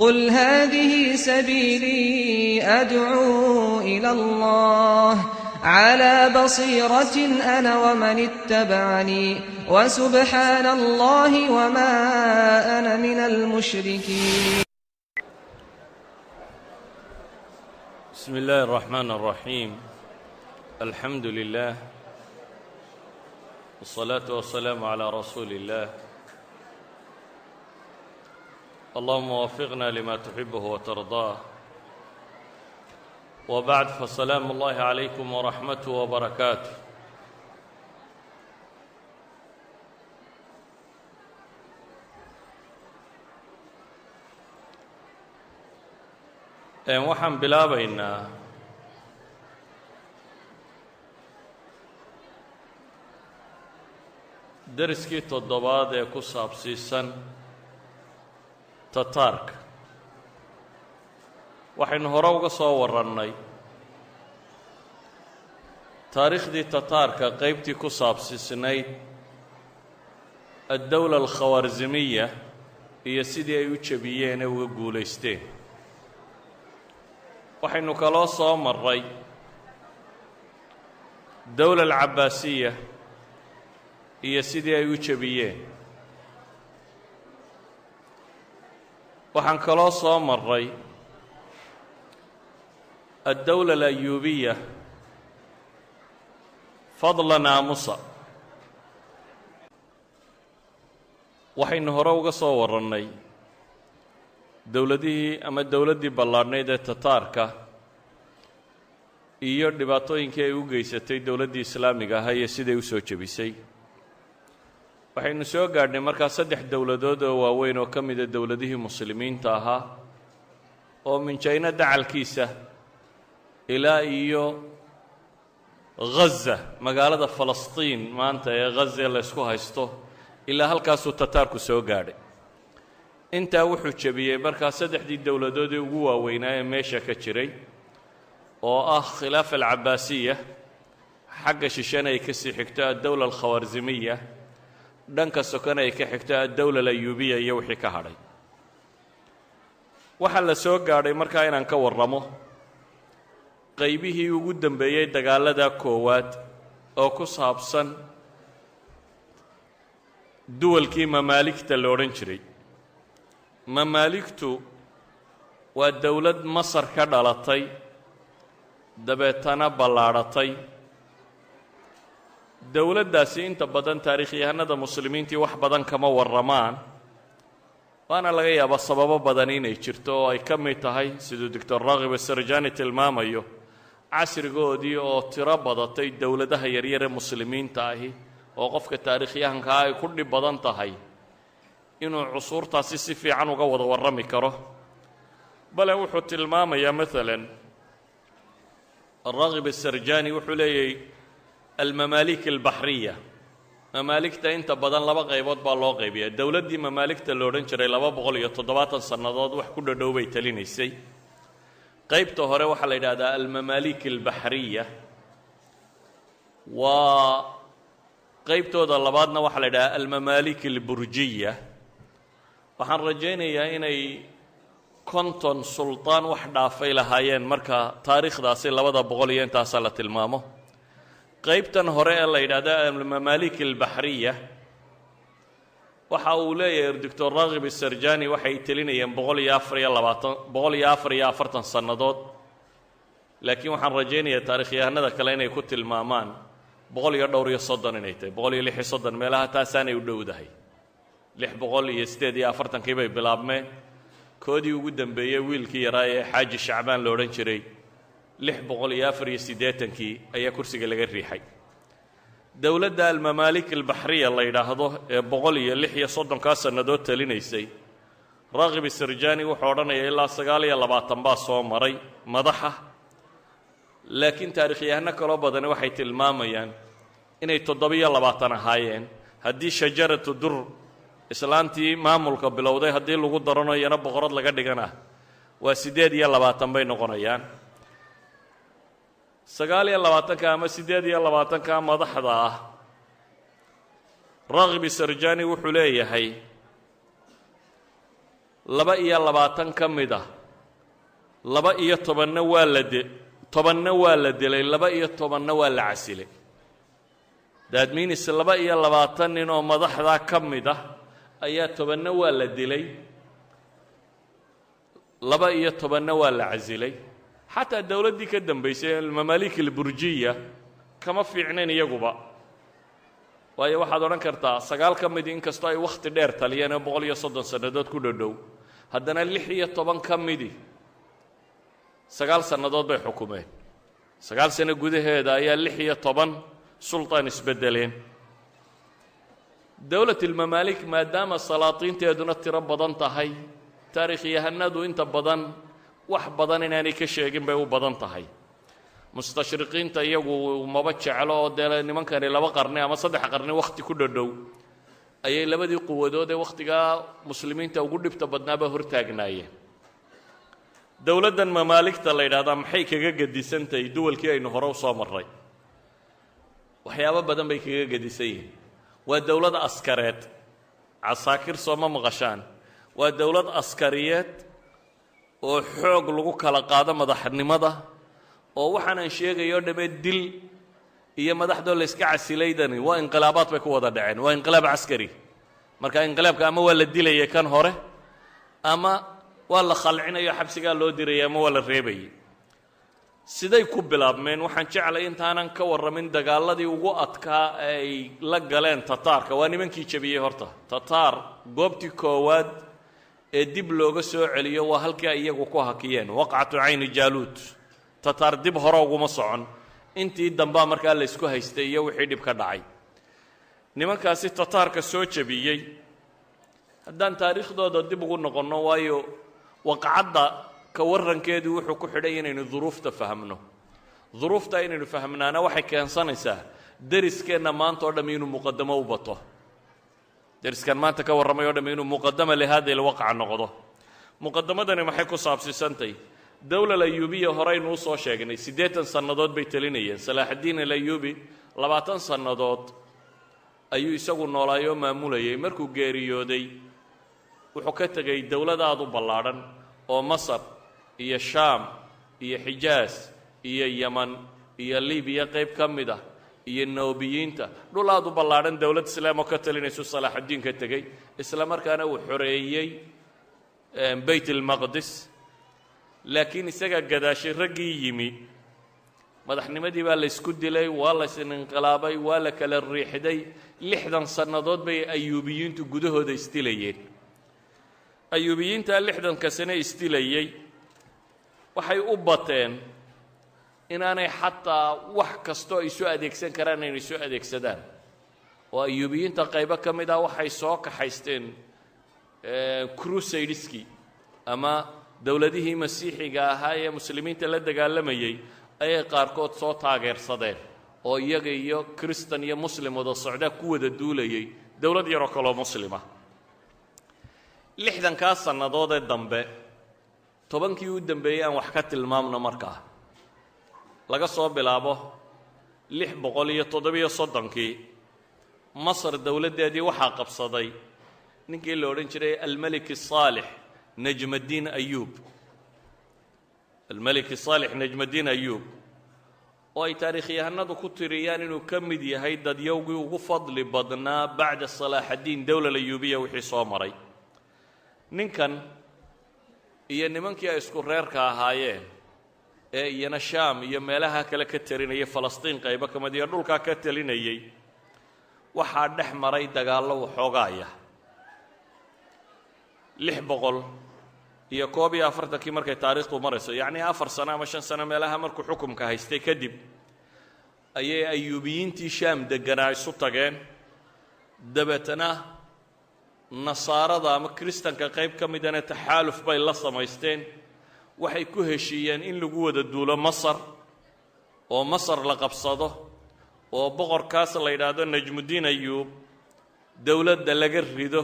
قل هذه سبيلي أدعو إلى الله على بصيرة أنا ومن اتبعني وسبحان الله وما أنا من المشركين. بسم الله الرحمن الرحيم. الحمد لله والصلاة والسلام على رسول الله. اللهم وفقنا لما تحبه وترضاه، وبعد، فسلام الله عليكم ورحمته وبركاته. waxaan bilaabaynaa dariskii toddobaad ee ku saabsiisan tataarka. waxaynu hore uga soo warrannay taariikhdii tataarka qaybtii ku saabsiisnayd addowla alkhawaarsimiya iyo sidii ay u jebiyeen ee uga guulaysteen. waxaynu kaloo soo marray dowla alcabbaasiya iyo sidii ay u jebiyeen. waxaan kaloo soo marray addowla alayuubiya fadla naamusa. waxaynu hore uga soo warrannay dowladihii ama dowladdii ballaadhnayd ee tataarka iyo dhibaatooyinkii ay u geysatay dowladdii islaamiga ahaa iyo siday u soo jebisay. waxaynu soo gaadhnay markaa 3 dowladood oo waaweyn oo ka mida dowladihii muslimiinta ahaa oo minjayna dacalkiisa ilaa iyo ghaza, magaalada falastiin maanta ee ghaza la ysku haysto, ilaa halkaasuu tataarku soo gaadhay. intaa wuxuu jebiyey markaa 3dii dowladood ee ugu waaweynaa ee meesha ka jiray oo ah khilaafa alcabbaasiya, xagga shishana ay ka sii xigto addowla alkhawaarsimiya, dhanka sokana ay ka xigto addowla alayuubiya iyo wixii ka hadhay. waxaa la soo gaadhay markaa inaan ka warramo qaybihii ugu dambeeyey dagaalada koowaad oo ku saabsan duwalkii mamaaligta la odhan jiray. mamaaligtu waa dowlad masar ka dhalatay dabeetana ballaadhatay. dowladdaasi inta badan taariikhyahanada muslimiintii wax badan kama warramaan, waana laga yaabaa sababo badan inay jirto oo ay ka mid tahay siduu doctor raghib asarjani tilmaamayo casrigoodii oo tiro badatay dowladaha yaryar ee muslimiinta ahi oo qofka taariikhyahankaa ay ku dhib badan tahay inuu cusuurtaasi si fiican uga wada warrami karo. bale wuxuu tilmaamayaa maalan raghib asarjani wuxuu leeyahay almamaalik albaxriya, mamaaligta inta badan 2 qaybood baa loo qaybiyaa. dowladdii mamaaligta la odhan jiray 270 sannadood wax ku dhadhow bay talinaysay. qaybta hore waxaa la yidhaahdaa almamaalik albaxriya, waa qaybtooda labaadna waxaa la yidhahdaa almamaalik alburjiya. waxaan rajaynayaa inay 50 sulطaan wax dhaafay lahaayeen marka taariikhdaasi 200 iyo intaasaa la tilmaamo. qaybtan hore ee la yidhaahda almamaalik albaxriya waxa uu leeyahay doctor raghib asarjani waxay telinayeen 144 sannadood, laakiin waxaan rajaynayaa taarikhyahanada kale inay ku tilmaamaan 130 inay tahay, 136 meelaha taasaanay u dhowdahay. 648 bay bilaabmeen. koodii ugu dambeeyey wiilkii yaraa ee xaaji shacbaan la odhan jiray 684 ayaa kursiga laga riixay. dowladda almamaalik albaxriya la yidhaahdo ee 136 sannadood talinaysay, raghib asarjani wuxuu odhanaya ilaa 29 baa soo maray madaxa, laakiin taariikhyahano kaloo badani waxay tilmaamayaan inay 27 ahaayeen. haddii shajaratu dur islaantii maamulka bilowday haddii lagu darano iyana boqorad laga dhigana waa 28 bay noqonayaan. 29 ama 28 madaxda ah raghib asarjani wuxuu leeyahay 22 ka mid ah 12 waa la tobanna waa la dilay 12 waa la casilay. that means 22 nin oo madaxda ka mid ah ayaa 10 waa la dilay 12 waa la casilay. xataa dawladdii ka dambaysay almamaalik alburjiya kama fiicnayn iyaguba, waayo waxaad odhan kartaa 9 ka mid inkastoo ay wakhti dheer taliyeen oo 130 sannadood ku dhodhow, haddana 16 ka midi 9 sannadood bay xukumeen. 9 sano gudaheeda ayaa 16 sultaan isbedeleen. dawlat almamaalik maadaama salaatiinteeduna tiro badan tahay, taariikhyahanadu inta badan wax badan inaanay ka sheegin bay u badan tahay. mustashriqiinta iyagu maba jeclo oo dee nimankani 2 qarni ama 3 qarni wakhti ku dhodhow ayay labadii quwadood ee wakhtigaa muslimiinta ugu dhibta badnaaba hortaagnaayeen. dawladdan mamaaligta la yidhahdaa maxay kaga gedisantahay duwalkii aynu hore u soo marray? waxyaabo badan bay kaga gedisan yihiin. waa dawlad askareed, casaakir sooma maqashaan. waa dawlad askariyeed oo xoog lagu kala qaado madaxnimada, oo waxaanan sheegayo dhamme dil iyo madaxdoo la iska casilaydani waa inqilaabaad bay ku wada dhaceen. waa inqilaab caskari. marka inqilaabka ama waa la dilayay kan hore, ama waa la khalcinayo xabsigaa loo dirayay, ama waa la reebayay. siday ku bilaabmeen waxaan jeclay intaanan ka warramin dagaaladii ugu adkaa ay la galeen tataarka. waa nimankii jabiyey horta. tataar goobtii koowaad ee dib looga soo celiyo waa halkii ay iyagu ku hakiyeen, waqcatu cayni jaaluud. tataar dib hore uguma socon, intii dambaa markaa la ysku haystay iyo wixii dhib ka dhacay. nimankaasi tataarka soo jabiyey, haddaan taariikhdooda dib ugu noqonno, waayo waqcadda ka warrankeedu wuxuu ku xidhay inaynu duruufta fahmno. duruufta inaynu fahmnaana waxay keensanaysaa deriskeenna maanta oo dhammi inuu muqaddamo u bato. deriskan maanta ka warramay oo dhammi inuu muqaddama lihaada ilwaqca noqdo. muqaddamadani maxay ku saabsiisantahy? dawla alayuubiya horeynu u soo sheegnay 80 sannadood bay talinayeen. salaaxaddiin alayuubi 20 sannadood ayuu isagu noolaayoo maamulayay. markuu geeriyooday wuxuu ka tegey dawlad aad u ballaadhan oo masar iyo shaam iyo xijaas iyo yaman iyo libiya qayb ka mid ah iyo noobiyiinta, dhul aad u ballaadhan dawlad islaam oo ka talinaysu salaaxaddiin ka tegey. isla markaana uu xoreeyey bayt almaqdis. laakiin isagaa gadaashay raggii yimi, madaxnimadii baa la ysku dilay, waa la isinqilaabay, waa la kala riixday. 60 sannadood bay ayuubiyiintu gudahooda isdilayeen. ayuubiyiintaa 60ka sane isdilayey waxay u bateen inaanay xataa wax kastoo ay soo adeegsan karaan inay soo adeegsadaan. oo ayuubiyiinta qaybo ka mid ah waxay soo kaxaysteen crusadeskii ama dawladihii masiixiga ahaa ee muslimiinta la dagaalamayey ayay qaarkood soo taageersadeen, oo iyaga iyo kristan iyo muslim wada socdaa ku wada duulayay dawlad yaroo kaloo muslima. 60kaa sannadood ee dambe 10kii u dambeeyey aan wax ka tilmaamno markaa. laga soo bilaabo 637kii masar dawladdeedii waxaa qabsaday ninkii la odhan jiray almelik الصaalix najmaddiin ayuub. almelik الصaalix najmaddiin ayuub oo ay taariikhyahanadu ku tiriyaan inuu ka mid yahay dadyowgii ugu fadli badnaa bacda salaaxaddiin dawla alayuubiya wixii soo maray. ninkan iyo nimankii ay isku reerka ahaayeen ee iyana shaam iyo meelaha kale ka talinayay, falastiin qaybo ka mid iyo dhulkaa ka talinayey, waxaa dhex maray dagaallo waxoogaaya. 641kii markay taariikhdu marayso, yacnii 4 sano ama 5 sano meelaha markuu xukumka haystay kadib, ayay ayuubiyiintii shaam degganaa isu tageen. dabeetana nasaarada ama kristanka qayb ka midana taxaaluf bay la samaysteen. waxay ku heshiiyeen in lagu wada duulo masar, oo masar la qabsado, oo boqorkaas la yidhaahdo najmuddiin ayuub dawladda laga rido,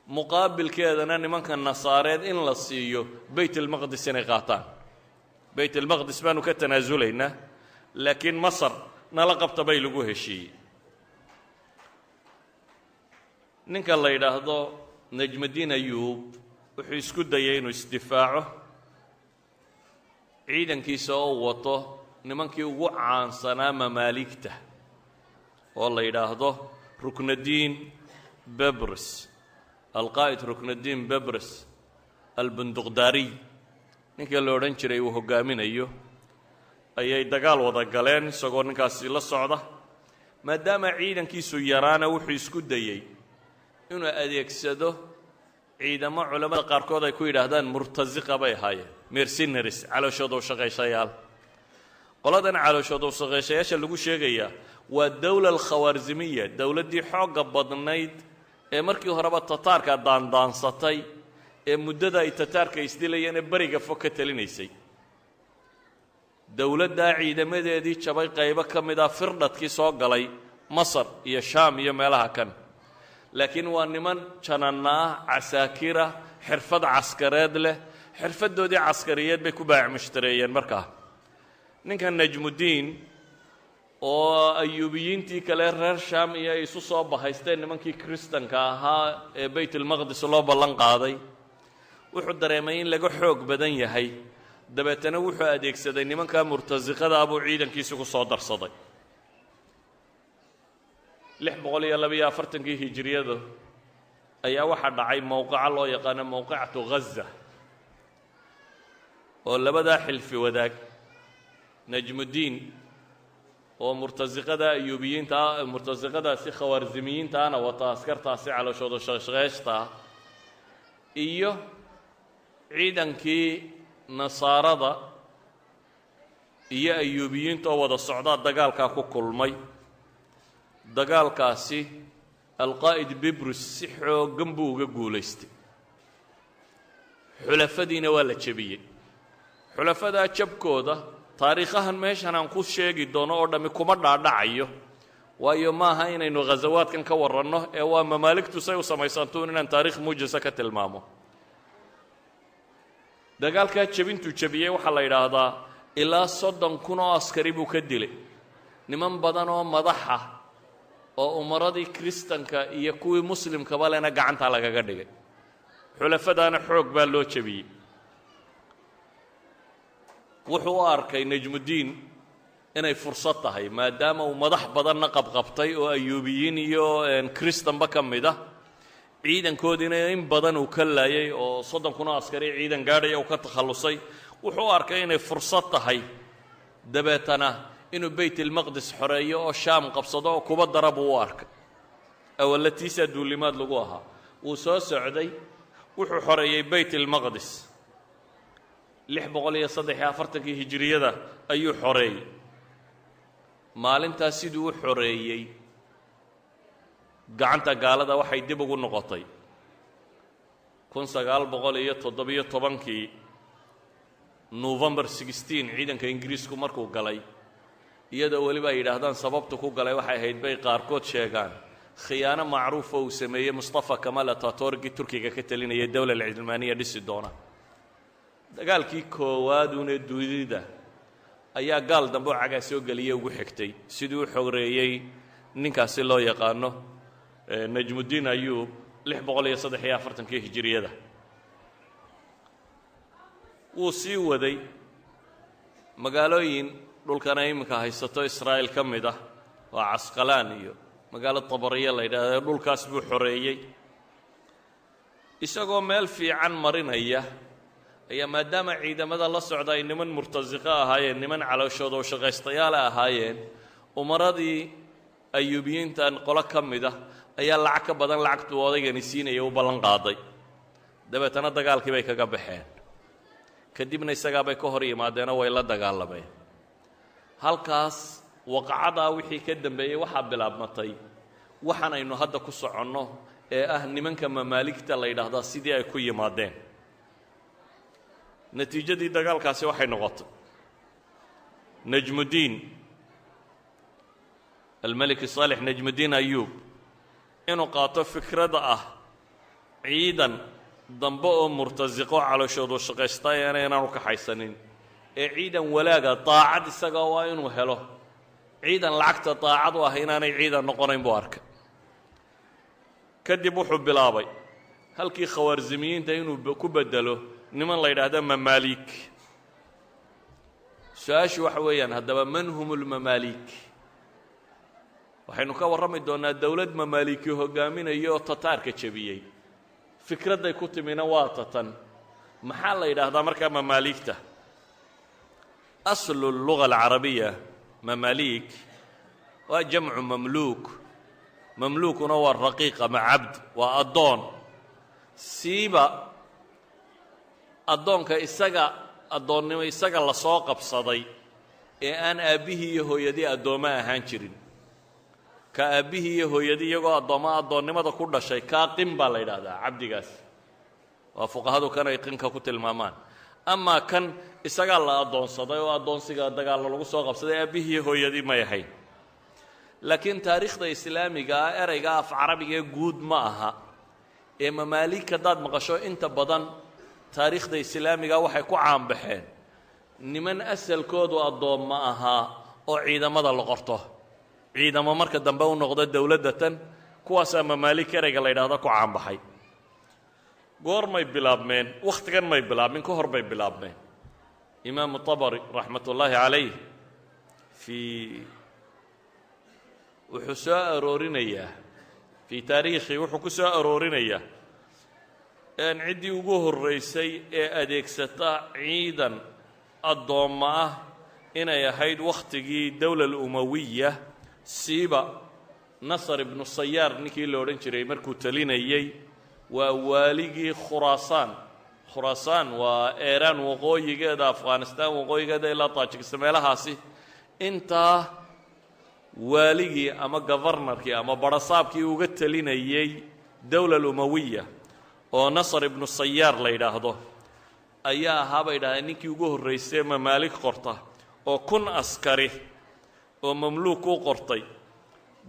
muqaabilkeedana nimanka nasaareed in la siiyo bayt almaqdis inay qaataan. bayt almaqdis baanu ka tanaasulaynaa, laakiin masar nala qabta bay lagu heshiiyey. ninka la yidhaahdo najmaddiin ayuub wuxuu isku dayay inuu isdifaaco ciidankiisa oo wato nimankii ugu caansanaa mamaaligta oo la yidhaahdo ruknadiin bebris alqaa'id ruknadiin bebris albunduqdaariy ninkii la odhan jiray uu hoggaaminayo ayay dagaal wada galeen isagoo ninkaasi la socda maadaama ciidankiisu yaraana wuxuu isku dayey inuu adeegsado ciidamo culammada qaarkood ay ku yidhaahdaan murtasiqa bay ahaayeen mercenaries calooshooda u shaqayshayaal qoladan calooshooda u shaqayshayaasha lagu sheegayaa waa dowla alkhawaarzimiya dowladdii xoogga badnayd ee markii horeba tataarka daandaansatay ee muddada ay tataarka isdilayeen ee beriga fog ka talinaysay dowladdaa ciidamadeedii jabay qaybo ka mid ah firdhadkii soo galay masar iyo shaam iyo meelaha kan laakiin waa niman jananna ah casaakira xirfad caskareed leh xirfaddoodii caskariyeed bay ku baacmushtareeyeen markaa ninkan najmudiin oo ayuubiyiintii kale reer shaam iyo ay isu soo bahaysteen nimankii kristanka ahaa ee baytulmaqdis loo ballan qaaday wuxuu dareemay in laga xoog badan yahay dabeetana wuxuu adeegsaday nimankaa murtasiqada ah buu ciidankiisi ku soo darsaday 642 hijriyadu ayaa waxaa dhacay mowqaca loo yaqaano mowqacatu ghaza oo labadaa xilfi wadaag najmudiin oo murtasiqada ayuubiyiinta murtasiqadaasi khawaarzimiyiintaana wata askartaasi calooshooda shaqshaqeeshta iyo ciidankii nasaarada iyo ayuubiyiinta oo wada socdaa dagaalkaa ku kulmay dagaalkaasi alqaa'id bibrus si xooggan buu uga guulaystay xulafadiina waa la jebiyey xulafadaa jabkooda taariikhahan meeshan aan ku sheegi doono oo dhammi kuma dhaadhacayo waayo maaha inaynu ghasawaadkan ka warranno ee waa mamaaligtu say u samaysantuun inaan taariikh muujisa ka tilmaamo dagaalkaa jebintuu jebiyey waxaa la yidhaahdaa ilaa 30,000 oo askari buu ka dilay niman badan oo madaxa oo umaradii kristanka iyo kuwii muslimkaba lena gacantaa lagaga dhigay xulafadaana xoog baa loo jebiyey wuxuu u arkay najmudiin inay fursad tahay maadaama uu madax badanna qabqabtay oo ayuubiyiin iyo kristanba ka mid ah ciidankoodiina in badan uu ka laayay oo 30,000 oo askari ciidan gaadhaya uu ka takhallusay wuxuu u arkay inay fursad tahay dabeetana inuu baytulmaqdis xoreeyo oo shaam qabsado oo kuba dara buu u arkay awalatiisaa duulimaad lagu ahaa wuu soo socday wuxuu xoreeyey baytulmaqdis 643 hijriyada ayuu xoreeyey maalintaas siduu u xoreeyey gacanta gaalada waxay dib ugu noqotay 1917 November 16 ciidanka ingiriisku markuu galay iyadoo weliba ay yidhaahdaan sababtu ku galay waxay ahayd bay qaarkood sheegaan khiyaano macruufa uu sameeyey mustafa kamal ataturki turkiga ka talinaya dowla cilmaaniya dhisi doona dagaalkii koowaaduna dunida ayaa gaal dambe oo cagaa soo geliyay ugu xigtay siduu u xoreeyey ninkaasi loo yaqaano najmudiin ayuub 643 hijriyada wuu sii waday magaalooyin dhulkana iminka haysato israa'iil ka mid ah oo casqalaan iyo magaalo tabariya la yidhaahdo dhulkaas buu xoreeyey isagoo meel fiican marinaya ayaa maadaama ciidamada la socda ay niman murtasiqo ahaayeen niman calooshooda oo shaqaystayaala ahaayeen umaradii ayuubiyiintan qolo ka mid ah ayaa lacag ka badan lacagtuu odaygani siinaya u ballan qaaday dabeetana dagaalkii bay kaga baxeen kadibna isagaabay ka hor yimaadeenoo way la dagaalameen halkaas waqacadaa wixii ka dambeeyey waxaa bilaabmatay waxaan aynu hadda ku soconno ee ah nimanka mamaaligta la yidhaahdaa sidii ay ku yimaadeen natiijadii dagaalkaasi waxay noqotay najmudiin almelik saalix najmudiin ayuub inuu qaato fikradda ah ciidan dambe oo murtasiqo calooshoodu shaqaystaayana inaanu kaxaysanin ee ciidan walaaga daacad isaga waa inuu helo ciidan lacagta daacad u ah inaanay ciidan noqonayn buu arkay kadib wuxuu bilaabay halkii khawaarzimiyiinta inuu ku bedelo niman la yidhaahda mamaaliik. su-aashu waxa weeyaan haddaba man hum ulmamaaliik? waxaynu ka warrami doonnaa dowlad mamaaliikii hogaaminaya oo tataarka jebiyey. fikradday ku timina waa tatan. maxaa la yidhaahdaa markaa mamaaliigta? aslu luga alcarabiya mamaaliik waa jamcu mamluuk. mamluukuna waa raqiiq ama cabd, waa addoon. siiba addoonka addoonnimo isaga la soo qabsaday ee aan aabbihii iyo hooyadii addoommo ahaan jirin. ka aabbihii iyo hooyadii iyagoo addoonnimada ku dhashay kaa qin baa la yidhaahdaa cabdigaas. waa fuqahadu kan ay qinka ku tilmaamaan. amaa kan isagaa la addoonsaday oo addoonsiga dagaallo lagu soo qabsaday aabbihii iyo hooyadii may ahayn. laakiin taariikhda islaamiga ah erayga af carabigaee guud ma aha ee mamaaliik haddaad maqasho inta badan taariikhda islaamiga waxay ku caanbaxeen niman asalkoodu addoomma ahaa oo ciidamada la qorto, ciidamo marka dambe u noqda dowladda tan. kuwaasaa mamaaliik erayga la yidhaahdo ku caanbaxay. goormay bilaabmeen? wakhtigan may bilaabmin, ka hor bay bilaabmeen. imaamu tabari raxmat ullaahi calayh wuxuu soo aroorinayaa fii taariikhi wuxuu ku soo aroorinayaa ciddii ugu horraysay ee adeegsata ciidan addoomma ah inay ahayd wakhtigii dowla alumawiya. siiba nasar ibnu sayaar ninkii la odhan jiray markuu talinayey waa waaligii khuraasaan. khuraasaan waa eeraan waqooyigeeda, afghanistaan waqooyigeeda ilaa taajikistan meelahaasi. intaa waaligii ama govarnarkii ama barasaabkii uga talinayey dowla alumawiya oo nasar ibnu sayaar la yidhaahdo ayaa ahaa bay yidhahdeen ninkii ugu horraysay mamaalik qorta oo 1000 askari oo mamluuk u qortay.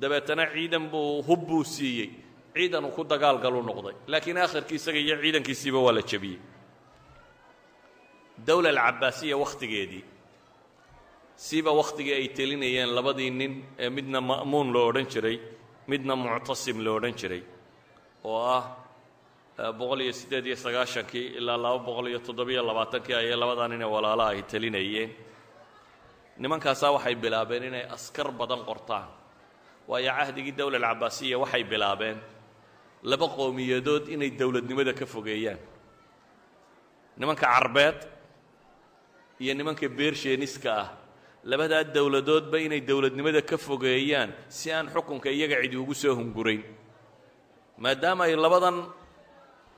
dabeetana ciidan hub buu siiyey, ciidan uu ku dagaalgalu noqday. laakiin aakhirkii isaga iyo ciidankiisiiba waa la jebiyey. dowla alcabaasiya wakhtigeedii siiba wakhtigii ay telinayeen labadii nin ee midna ma'muun loo odhan jiray midna muctasim loo odhan jiray oo ah 198 ilaa 227 ayay labadaa nin ee walaalaha ay telinayeen. nimankaasaa waxay bilaabeen inay askar badan qortaan. waayo cahdigii dowla alcabaasiya waxay bilaabeen laba qowmiyadood inay dowladnimada ka fogeeyaan. nimanka carbeed iyo nimanka beersheeniska ah, labadaa dowladoodba inay dowladnimada ka fogeeyaan si aan xukunka iyaga cidi ugu soo hungurayn. maadaama ay labadan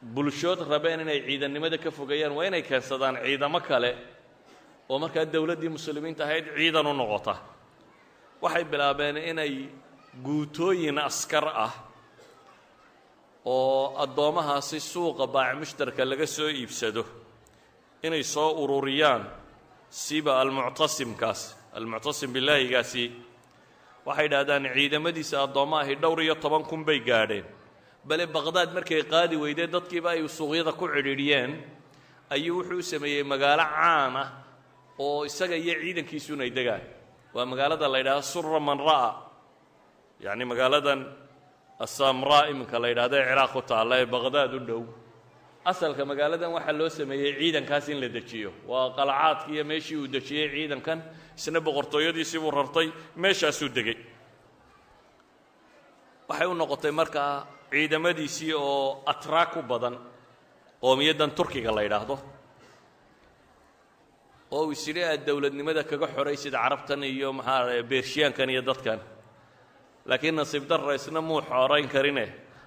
bulshood rabeen inay ciidannimada ka fogeeyaan, waa inay keensadaan ciidamo kale oo markaa dowladdii muslimiinta ahayd ciidan u noqota. waxay bilaabeen inay guutooyin askar ah oo addoommahaasi suuqa baac mushtarka laga soo iibsado inay soo ururiyaan. siiba almuctasim bilaahigaasi waxay idhahdaan ciidamadiisa addoommaha dhowr iyo 10,000 bay gaadheen. bale baqhdaad markay qaadi weydeen dadkiiba ay suuqyada ku cidhiidhiyeen ayuu wuxuu u sameeyey magaalo caan ah oo isaga iyo ciidankiisuna ay degaan. waa magaalada la yidhahdo sura man ra'a, yacni magaaladan asamraa iminka la yidhahdo ee ciraaq ku taalla ee baqhdaad u dhow. asalka magaaladan waxaa loo sameeyey ciidankaas in la dejiyo. waa qalcaadkii iyo meeshii uu dejiyey ciidankan, isna boqortooyadiisii buu rartay, meeshaasuu degey. waxay u noqotay markaa ciidamadiisii oo atraak u badan qoomiyaddan turkiga la yidhaahdo oo uu isyidhi aad dowladnimada kaga xoraysid carabtan iyo maxaa beershiyaankan iyo dadkan. laakiin nasiib darra isna muu xorayn karine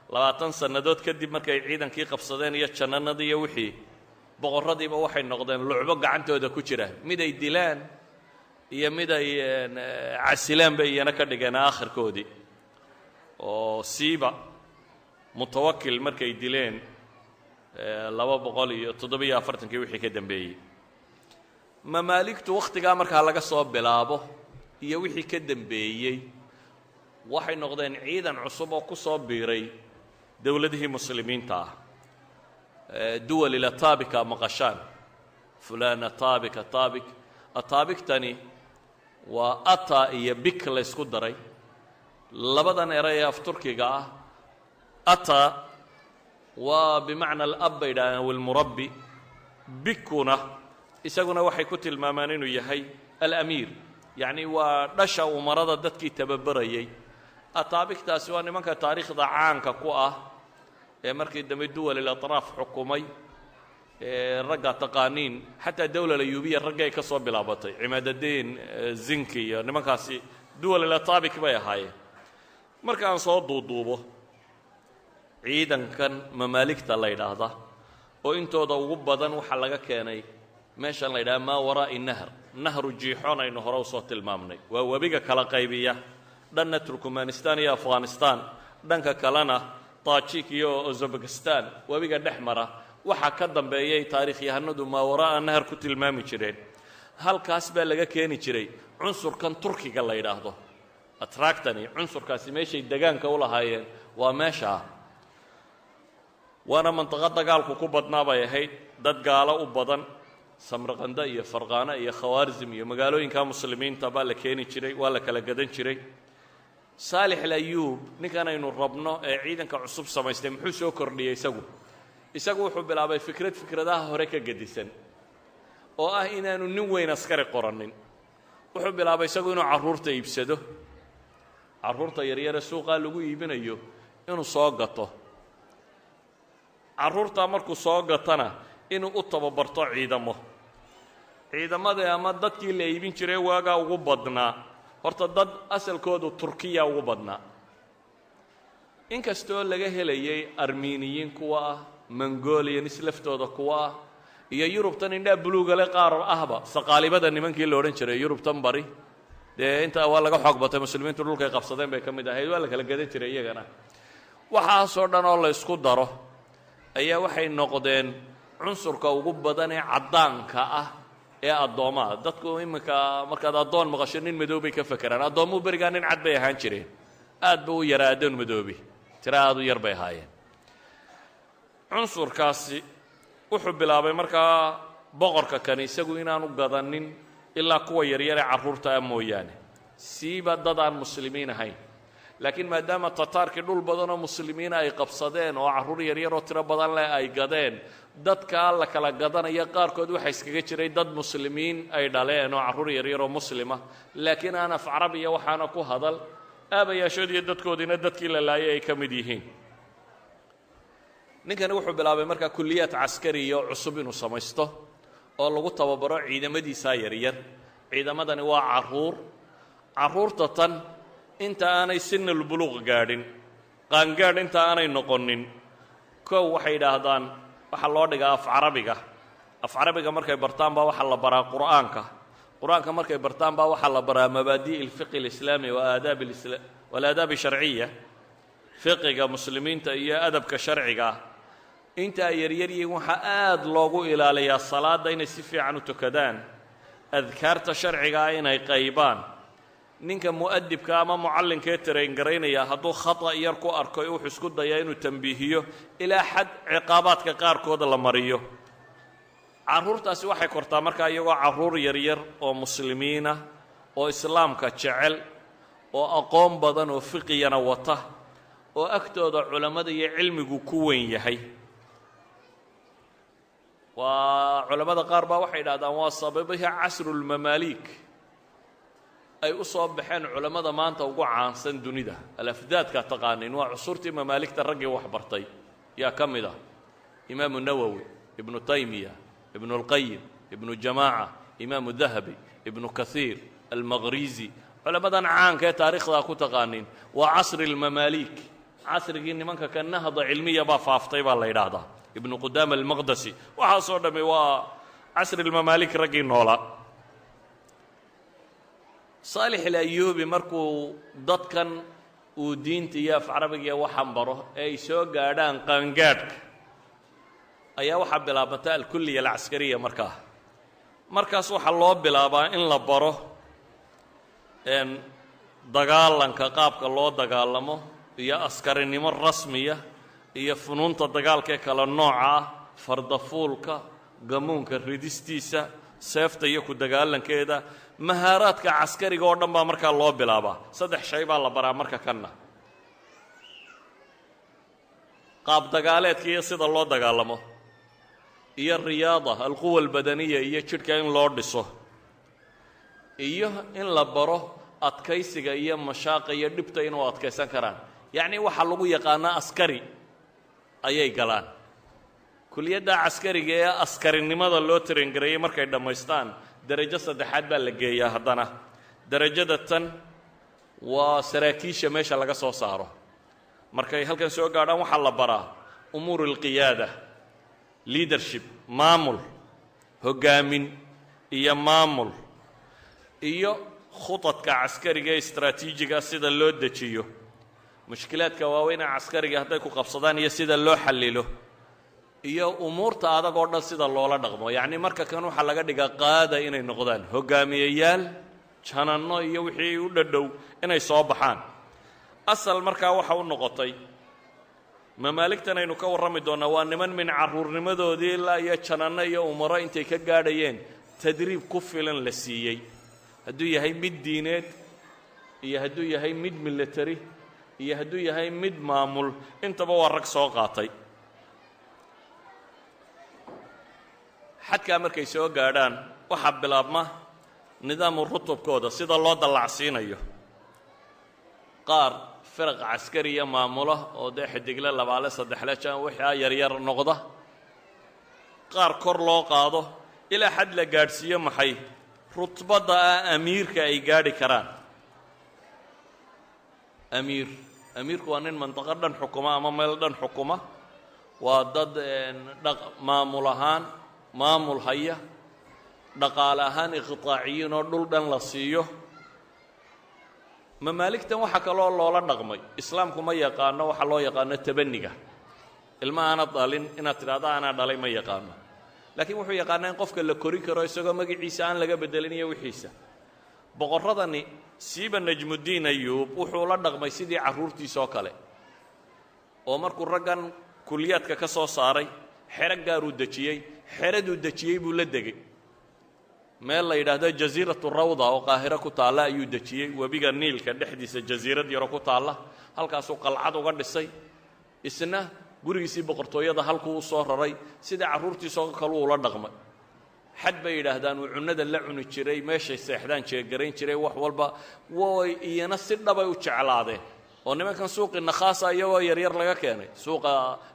20 sannadood kadib markay ciidankii qabsadeen iyo jannanadii iyo wixii, boqorradiiba waxay noqdeen lucbo gacantooda ku jira. mid ay dilaan iyo mid ay casilaan bay iyana ka dhigeen aakhirkoodii. oo siiba mutawakil markay dileen 247 wixii ka dambeeyey. mamaaligtu wakhtigaa markaa laga soo bilaabo iyo wixii ka dambeeyey waxay noqdeen ciidan cusub oo ku soo biiray dowladihii muslimiinta ah. duwal ila taabika maqashaan fulana taabika taabik. ataabigtani waa ata iyo bik la ysku daray. labadan eray ee af turkiga ah ata waa bimacna alab bay yidhahdeen walmurabbi bikuna isaguna waxay ku tilmaamaan inuu yahay alamiir yacni waa dhasha umarada dadkii tababarayay ataabigtaasi waa nimanka taariikhda caanka ku ah ee markii dambe duwal ilatraaf xukumay ragga taqaaniin xataa dawla layuubiya raggay ka soo bilaabatay cimaadadiin zinki iyo nimankaasi duwal ilataabik bay ahaayeen markaan soo duuduubo ciidankan mamaaligta la yidhaahda oo intooda ugu badan waxaa laga keenay meeshan la yidhaha maa waraa'i nahr nahru jiixoon aynu hore usoo tilmaamnay waa webiga kala qaybiya dhanna turkmanistan iyo afghanistan dhanka kalena taajik iyo uzbekistan webiga dhex mara waxaa ka dambeeyay taariikhyahanadu maa waraa'a nahr ku tilmaami jireen halkaas baa laga keeni jiray cunsurkan turkiga la yidhaahdo atractani cunsurkaasi meeshay degaanka u lahaayeen waa meeshaa waana manطaqo dagaalku ku badnaa bay ahayd dad gaalo u badan samraqanda iyo farqaana iyo khawaarzim iyo magaalooyinka muslimiinta baa la keeni jiray waa la kala gadan jiray saalix alayuub ninkan aynu rabno ee ciidanka cusub samaystay muxuu soo kordhiyey isagu wuxuu bilaabay fikradaha hore ka gedisan oo ah inaanu nin weyn askari qoranin wuxuu bilaabay isagu inuu carruurta iibsado carruurta yaryare suuqaa lagu iibinayo inuu soo gato carruurtaa markuu soo gatana inuu u tababarto ciidamadii ama dadkii la iibin jiray waagaa ugu badnaa horta dad asalkoodu turkiya ugu badnaa inkastoo laga helayay armeniyiin kuwa ah mongolians laftooda kuwa ah iyo yurubtan indhaa buluugale qaar ahba saqaalibada nimankii la odhan jiray yurubtan bari dee intaa waa laga xoog batay muslimiintu dhulkay qabsadeen bay ka mid ahayd waa la kala gadan jiray iyagana waxaasoo dhan oo la ysku daro ayaa waxay noqdeen cunsurka ugu badan ee caddaanka ah ee addoomaha dadku iminka markaad addoon maqasho nin madow bay ka fakeraan addoommuu berigaa nin cad bay ahaan jireen aad ba u yaraa addoon madoobi tira aad u yar bay ahaayeen cunsurkaasi wuxuu bilaabay markaa boqorka kani isagu inaanu gadanin ilaa kuwa yaryaree carruurta ah mooyaane siiba dad aan muslimiin ahayn laakiin maadaama tataarkii dhul badanoo muslimiina ay qabsadeen oo carruur yaryaroo tiro badan leh ay gadeen dadkaa la kala gadanaya qaarkood waxaa iskaga jiray dad muslimiin ay dhaleen oo carruur yaryaroo muslima laakiin aan af carabiya waxaana ku hadal aabayaashood iyo dadkoodiina dadkii la laayay ay ka mid yihiin ninkani wuxuu bilaabay markaa kulliyaad caskariya oo cusub inuu samaysto oo lagu tababaro ciidamadiisaa yaryar ciidamadani waa carruurta tan inta aanay sinulbuluuq gaadhin qaangaadh inta aanay noqonin kow waxay yidhaahdaan waxaa loo dhigaa af carabiga markay bartaan baa waxaa la baraa qur'aanka markay bartaan baa waxaa la baraa mabaadi' alfiqhi alislaami walaadaabi sharciya fiqiga muslimiinta iyo adabka sharciga ah inta ay yaryaryihiin waxaa aad loogu ilaaliyaa salaadda inay si fiican u tukadaan adkaarta sharciga ah inay qaybaan ninka mu'adibka ama mucallinkee taraingaraynaya hadduu khata yar ku arko wuxuu isku dayaa inuu tambiihiyo ilaa xad ciqaabaadka qaarkood la mariyo carruurtaasi waxay kortaa markaa iyagoo carruur yaryar oo muslimiinah oo islaamka jecel oo aqoon badan oo fiqiyana wata oo agtooda culammada iyo cilmigu ku weyn yahay waa culammada qaar baa waxay idhahdaan waa sababihi casrulmamaaliik ay u soo baxeen culammada maanta ugu caansan dunida alafdaadka taqaaniin waa cusurtii mamaaligta raggii wax bartay yaa ka mid ah imaamu nawowi ibnu taymiya ibnu اlqayim ibnu jamaaca imaamu dahabi ibnu kahiir almaqrizi culamadan caanka ee taariikhdaa ku taqaaniin waa casri اlmamaaliik casrigii nimanka ka nahda cilmiya baa faaftay baa la yidhaahdaa ibnu qudaama almaqdasi waxaasoo dhamme waa casri اlmamaaliik raggii noolaa saalix alayuubi markuu dadkan uu diinta iyo af carabigiiyo waxan baro ee ay soo gaadhaan qaangaadhka ayaa waxaa bilaabata alkulliya alcaskariya markaas waxaa loo bilaabaa in la baro dagaalanka qaabka loo dagaalamo iyo askarinimo rasmiya iyo funuunta dagaalkaee kale nooca ah fardafuulka gamuunka ridistiisa seefta iyo ku dagaalankeeda mahaaraadka caskariga oo dhan baa markaa loo bilaabaa 3 shay baa la baraa marka kanna qaab dagaaleedka iyo sida loo dagaalamo iyo riyaada alquwa albadaniya iyo jidhka in loo dhiso iyo in la baro adkaysiga iyo mashaaqa iyo dhibta inuu adkaysan karaan yacni waxaa lagu yaqaanaa askari ayay galaan kuliyadda caskariga ee askarinimada loo tarengareeyey markay dhammaystaan darajo saddexaad baa la geeyaa haddana darajada tan waa saraakiisha meesha laga soo saaro markay halkan soo gaadhaan waxaa la baraa umuur alqiyaada leadership maamul hoggaamin iyo maamul iyo khudadka caskariga ee istraatiijiga sida loo dejiyo mushkilaadka waaweyna caskariga hadday ku qabsadaan iyo sida loo xallilo iyo umuurta adag oo dhan sida loola dhaqmo yacni marka kan waxaa laga dhigaa qaada inay noqdaan hoggaamiyeyaal jananno iyo wixii u dhadhow inay soo baxaan asal markaa waxa u noqotay mamaaligtan aynu ka warrami doonnaa waa niman min carruurnimadoodii ilaa iyo jananno iyo umaro intay ka gaadhayeen tadriib ku filan la siiyey hadduu yahay mid diineed iyo hadduu yahay mid military iyo hadduu yahay mid maamul intaba waa rag soo qaatay xadkaa markay soo gaadhaan waxaa bilaabma nidaamu rutubkooda sida loo dallacsiinayo qaar firaq caskariya maamula oo dee xidigle labaale saddexle jan waxaa yaryar noqda qaar kor loo qaado ilaa xad la gaadhsiiyo maxay rutbadda ah amiirka ay gaadhi karaan amiirku waa nin mandaqo dhan xukuma ama meel dhan xukuma waa dad maamul ahaan maamul haya dhaqaale ahaan iqtaaciyiin oo dhul dhan la siiyo mamaaligtan waxaa kaloo loola dhaqmay islaamku ma yaqaano waxa loo yaqaano tabaniga ilma aanad dhalin inaad tidhahdo anaa dhalay ma yaqaano laakiin wuxuu yaqaanaa in qofka la kori karo isagoo magaciisa aan laga bedelin iyo wixiisa boqorradani siiba najmuddiin ayuub wuxuu la dhaqmay sidii carruurtiisoo kale oo markuu raggan kuliyaadka ka soo saaray xero gaaruu dejiyey xeraduu dejiyey buu la degay meel la yidhaahdo jasiiratu rawda oo qaahiro ku taalla ayuu dejiyey webiga niilka dhexdiisa jasiirad yaro ku taalla halkaasuu qalcad uga dhisay isna gurigiisii boqortooyada halkuu u soo raray sidai carruurtiisoo kale uu la dhaqmay xad bay yidhaahdaan uu cunnada la cuni jiray meeshay seexdaan jeegarayn jiray wax walba way iyana si dhabay u jeclaadeen oo nimankan suuqii nakhaasa iyagoo yaryar laga keenay suuqa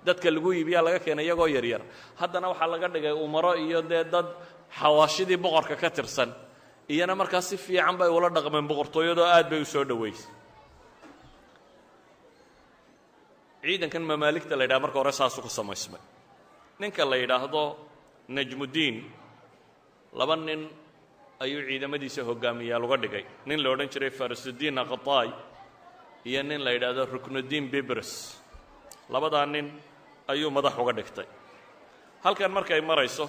dadka lagu iibiyaa laga keenay iyagoo yaryar haddana waxaa laga dhigay umaro iyo dee dad xawaashidii boqorka ka tirsan iyana markaa si fiican bay ula dhaqmeen boqortooyadoo aad bay u soo dhowaysay ciidankan mamaaligta la yidhaha marka hore saasuu ku samaysmay ninka la yidhaahdo najmuddiin laba nin ayuu ciidamadiisa hoggaamiyaal uga dhigay nin la odhan jiray farisudiin aqtaay iyo nin la yidhaahdo ruknuddiin bibres labadaa nin ayuu madax uga dhigtay halkan markay marayso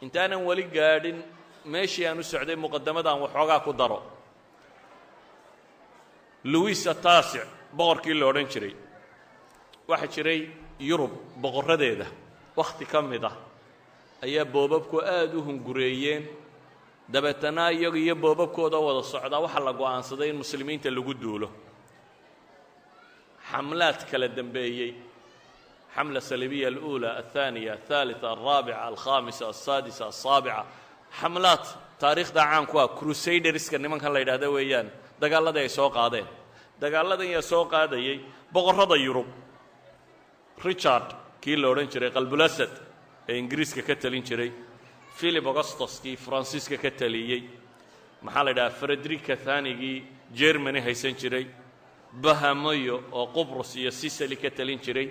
intaanan weli gaadhin meeshii aan u socday muqadamadan waxoogaa ku daro luwis ataasic boqorkii la odhan jiray waxaa jiray yurub boqorradeeda wakhti ka mid ah ayaa boobabku aada u hungureeyeen dabeetana iyaga iyo boobabkooda wada socdaa waxaa la go'aansaday in muslimiinta lagu duulo xamlaad kala dambeeyey xamla salibiya alأuulى الثaaniya الثaaliثa الraabica alkhaamisa الsaadisa الsaabica xamlaad taariikhda caanku ah crusaderska nimankan la yidhaahda weeyaan dagaalladii ay soo qaadeen dagaalladan yaa soo qaadayey boqorrada yurub richard kii la odhan jiray qalbulasad ee ingiriiska ka talin jiray philip augustus kii faransiiska ka taliyey maxaa la yidhaha frederica thanigii jermany haysan jiray bahamoyo oo qubrus iyo sicily ka talin jiray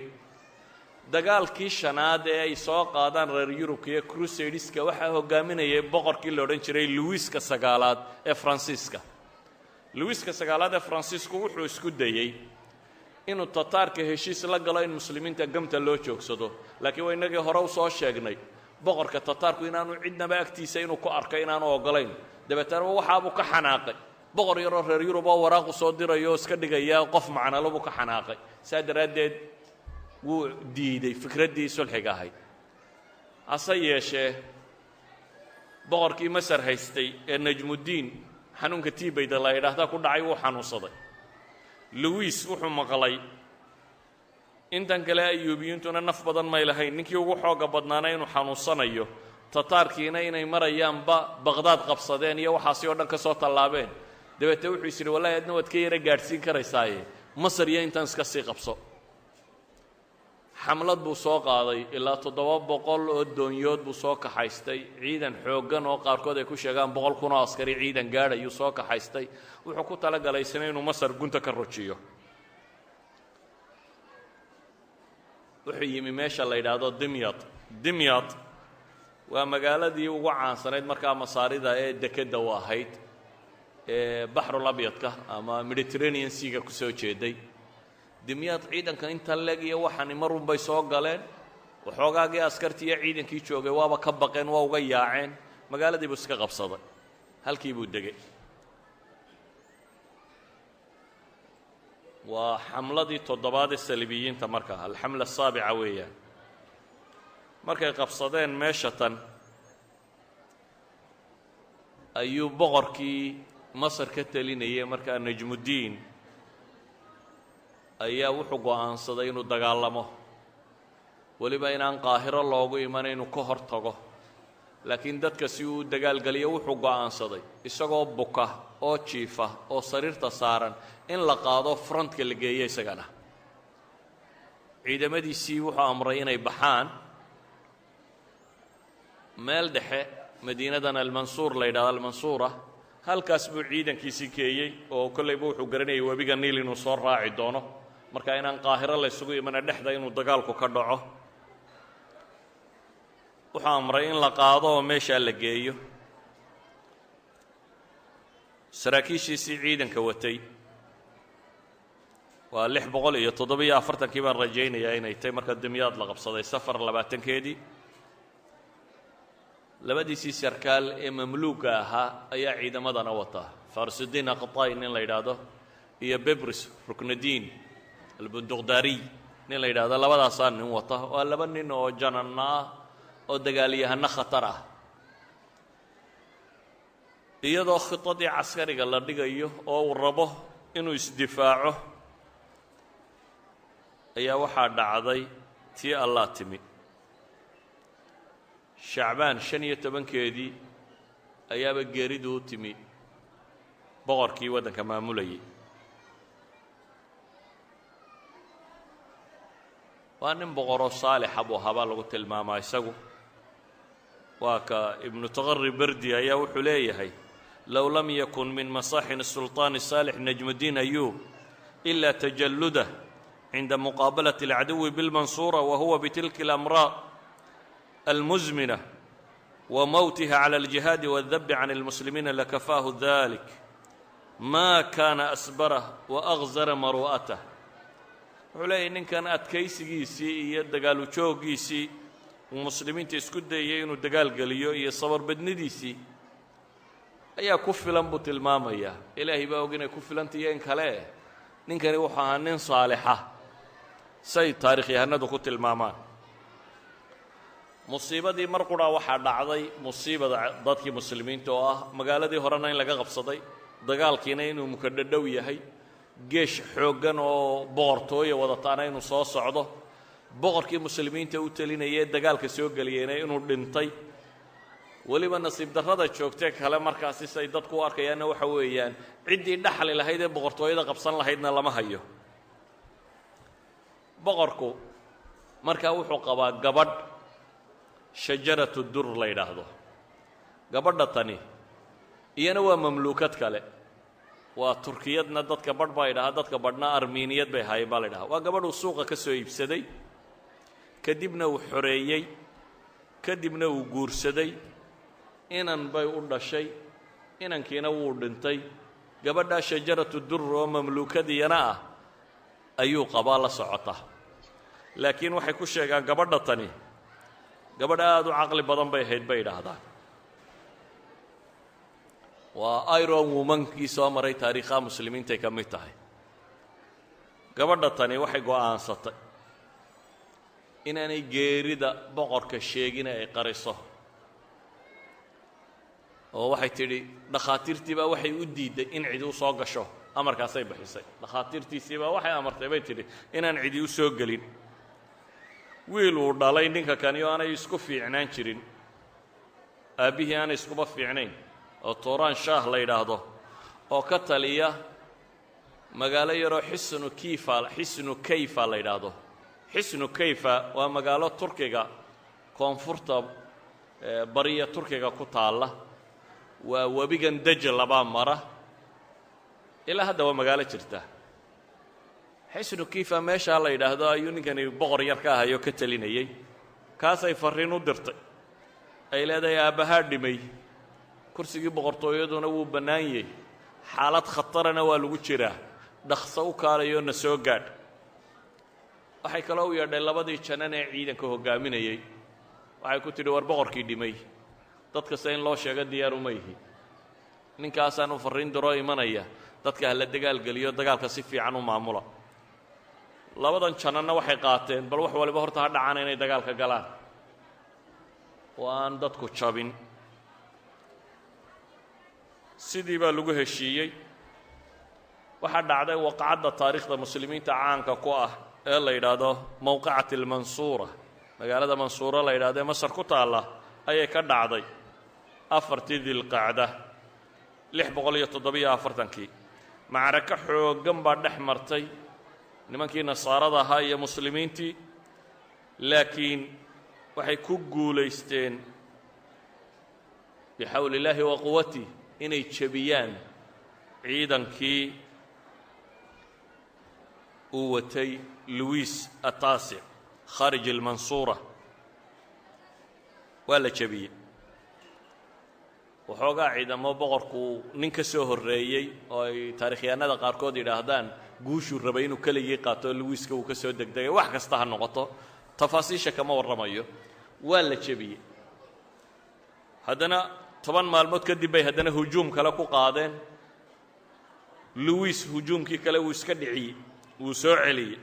dagaalkii shanaad ee ay soo qaadaan reer yurubka iyo crusadeska waxaa hoggaaminayay boqorkii la odhan jiray luwiska sagaalaad ee faransiiska luwiska sagaalaad ee faransiisku wuxuu isku dayey inuu tataarka heshiis la galo in muslimiinta gamta loo joogsado laakiin waa innagii hore u soo sheegnay boqorka tataarku inaanu cidnaba agtiisa inuu ku arkay inaanu oggolayn dabeetana waxaabuu ka xanaaqay boqor yaroo reer yurub oo waraaqu soo dirayo oo iska dhigaya qof macnalo buu ka xanaaqay saa daraaddeed wuu diiday fikraddii sulxiga ahayd hase yeeshee boqorkii masar haystay ee najmuddiin xanuunka tiibayda la yidhaahdaa ku dhacay wuu xanuunsaday luwis wuxuu maqlay intan kale ayuubiyiintuna naf badan may lahayn ninkii ugu xooga badnaana inuu xanuunsanayo tataarkiina inay marayaanba baqdaad qabsadeen iyo waxaasi oo dhan ka soo tallaabeen dabeetee wuxuu is yidhi wallahi adna waad ka yara gaadhsiin karaysaaye masar iyo intan iska sii qabso xamlad buu soo qaaday ilaa 700 oo doonyood buu soo kaxaystay ciidan xooggan oo qaarkood ay ku sheegaan 100 kun oo askari ciidan gaadhayuu soo kaxaystay wuxuu ku talagalay isna inuu masar gunta ka rojiyo wuxuu yimi meesha la yidhaahdo dimyad waa magaaladii ugu caansanayd markaa masaarida ee dekedda u ahayd ee baxrul abyadka ama mediterranean seaga ku soo jeeday dimyad ciidanka inta leeg iyo waxani marun bay soo galeen waxoogaagii askartii iyo ciidankii joogay waaba ka baqeen waa uga yaaceen magaaladii buu iska qabsaday halkii buu degay waa xamladii 7aad ee saliibiyiinta markaa alxamla asaabica weeyaan markay qabsadeen meesha tan ayuu boqorkii masar ka talinayay markaa najmuddiin ayaa wuxuu go'aansaday inuu dagaalamo weliba inaan qaahiro loogu iman inuu ka hor tago laakiin dadka si uu dagaalgeliyo wuxuu go'aansaday isagoo buka oo jiifa oo sariirta saaran in la qaado frontka la geeyo isagana ciidamadiisii wuxuu amray inay baxaan meel dhexe madiinadan almansuur la yidhahdo almansuura halkaas buu ciidankiisii keeyey oo kollayba wuxuu garanayay webiga niil inuu soo raaci doono marka inaan qaahiro la isugu imana dhexda inuu dagaalku ka dhaco wuxuu amray in la qaado oo meeshaa la geeyo saraakiishiisii ciidanka watay waa 647 baan rajaynayaa inay tahay marka dimyaad la qabsaday safar 20keedii labadiisii sarkaal ee mamluuga ahaa ayaa ciidamadana wata farsudiin aqtaay nin la yidhaahdo iyo bebris ruknudiin albunduqdaariy nin la yidhaahdo labadaasaa nin wata waa laba nin oo jananna ah oo dagaalyahano khatar ah iyadoo khitadii caskariga la dhigayo oo uu rabo inuu isdifaaco ayaa waxaa dhacday tii allah timi shacbaan 15keedii ayaaba geeridu u timi boqorkii waddanka maamulayay waa nin boqoroo saalixa buu ahaabaa lagu tilmaamaa isagu waa ka ibnu taqari berdi ayaa wuxuu leeyahay low lam yakun min masaaxin الsulطaan saalix najmuddiin ayuub إila tajalludah cinda muqaabalati اlcaduwi biاlmansuura wahuwa bitilka اlamraad almuzmina wamowtiha cala اljihaadi waاdabi can اlmuslimiina lakafaahu dalik ma kana asbarah waأغzara maru'atah wuxuu leeyahy ninkan adkaysigiisii iyo dagaalu jooggiisii uu muslimiinta isku dayay inuu dagaal geliyo iyo sabarbadnidiisii ayaa ku filan buu tilmaamayaa ilaahay baa og inay ku filantahiyo in kale ninkani wuxuu ahaa nin saalixa say taarikhyahanadu ku tilmaamaan musiibadii mar qura waxaa dhacday musiibada dadkii muslimiinta oo ah magaaladii horena in laga qabsaday dagaalkiina inuu mukadhadhow yahay geesh xooggan oo boqortooya wadataana inuu soo socdo boqorkii muslimiinta u talinayay dagaalka soo geliyeyna inuu dhintay weliba nasiib darrada joogtee kale markaasi say dadku u arkayaanna waxa weeyaan ciddii dhaxli lahayd ee boqortooyada qabsan lahaydna lama hayo boqorku markaa wuxuu qabaa gabadh shajaratu dur la yidhaahdo gabadha tani iyana waa mamluukad kale waa turkiyadna dadka badh baa yidhahaa dadka badhna armiiniyad bay ahaayeen baa la yidhahaa waa gabadh uu suuqa ka soo iibsaday kadibna uu xoreeyey kadibna uu guursaday inan bay u dhashay inankiina wuu dhintay gabadhaa shajaratu dur oo mamluukadiyana ah ayuu qabaa la socota laakiin waxay ku sheegaan gabadha tani gabadh aad u caqli badan bay ahayd bay yidhaahdaan waa iron womankii soo maray taariikhaha muslimiintay ka mid tahay gabadha tani waxay go'aansatay inaanay geerida boqorka sheegin ay qariso oo waxay tidhi dhakhaatiirtii baa waxay u diidday in cidi u soo gasho amarkaasay bixisay dhakhaatiirtiisii baa waxay amartay bay tidhi inaan cidi u soo gelin wiil uu dhalay ninka kani oo aanay isku fiicnaan jirin aabbihii aanay iskuba fiicnayn oo tuuraan shaah la yidhaahdo oo ka taliya magaalo yaroo xisnu kayfa la yidhaahdo. xisnu kayfa waa magaalo turkiga koonfurta bariya turkiga ku taalla, waa webigan dajlabaa mara, ilaa hadda waa magaalo jirta. xisnu kayfa meeshaa la yidhaahdo ayuu ninkani boqor yar ka ahayoo ka talinayey. kaasay farriin u dirtay, ay leedahay aabbahaa dhimay, kursigii boqortooyaduna wuu bannaan yahay, xaalad khatarana waa lagu jiraa, dhaqso u kaalayo na soo gaadh. waxay kaloo u yeedhay labadii janan ee ciidanka hoggaaminayey, waxay ku tidhi war boqorkii dhimay, dad kasta in loo sheego diyaar uma yihi, ninkaasaanu farriin diroo imanaya, dadka ha la dagaalgeliyo, dagaalka si fiican u maamula. labadan jananna waxay qaateen bal wax waliba horta ha dhacaan inay dagaalka galaan oo aan dadku jabin. sidii baa lagu heshiiyey. waxaa dhacday waqacadda taariikhda muslimiinta caanka ku ah ee la yidhaahdo mowqicati almansuura, magaalada mansuura la yidhahdo ee masar ku taalla ayay ka dhacday 4 dilqacda 647. macraka xooggan baa dhex martay nimankii nasaarada ahaa iyo muslimiintii, laakiin waxay ku guulaysteen bixawli illaahi wa quwatih inay jebiyaan ciidankii uu watay luwiis ataasic khaarij almansuura. waa la jebiyey. waxoogaa ciidamo boqorku nin ka soo horreeyey oo ay taarikhyahanada qaarkood yidhaahdaan guushuu rabay inuu keligii qaato luwiiska uu ka soo degdegay. wax kasta ha noqoto, tafaasiisha kama warramayo. waa la jebiyey. haddana 10 maalmood kadib bay haddana hujuum kale ku qaadeen. luwiis hujuumkii kale wuu iska dhiciyey, wuu soo celiyey.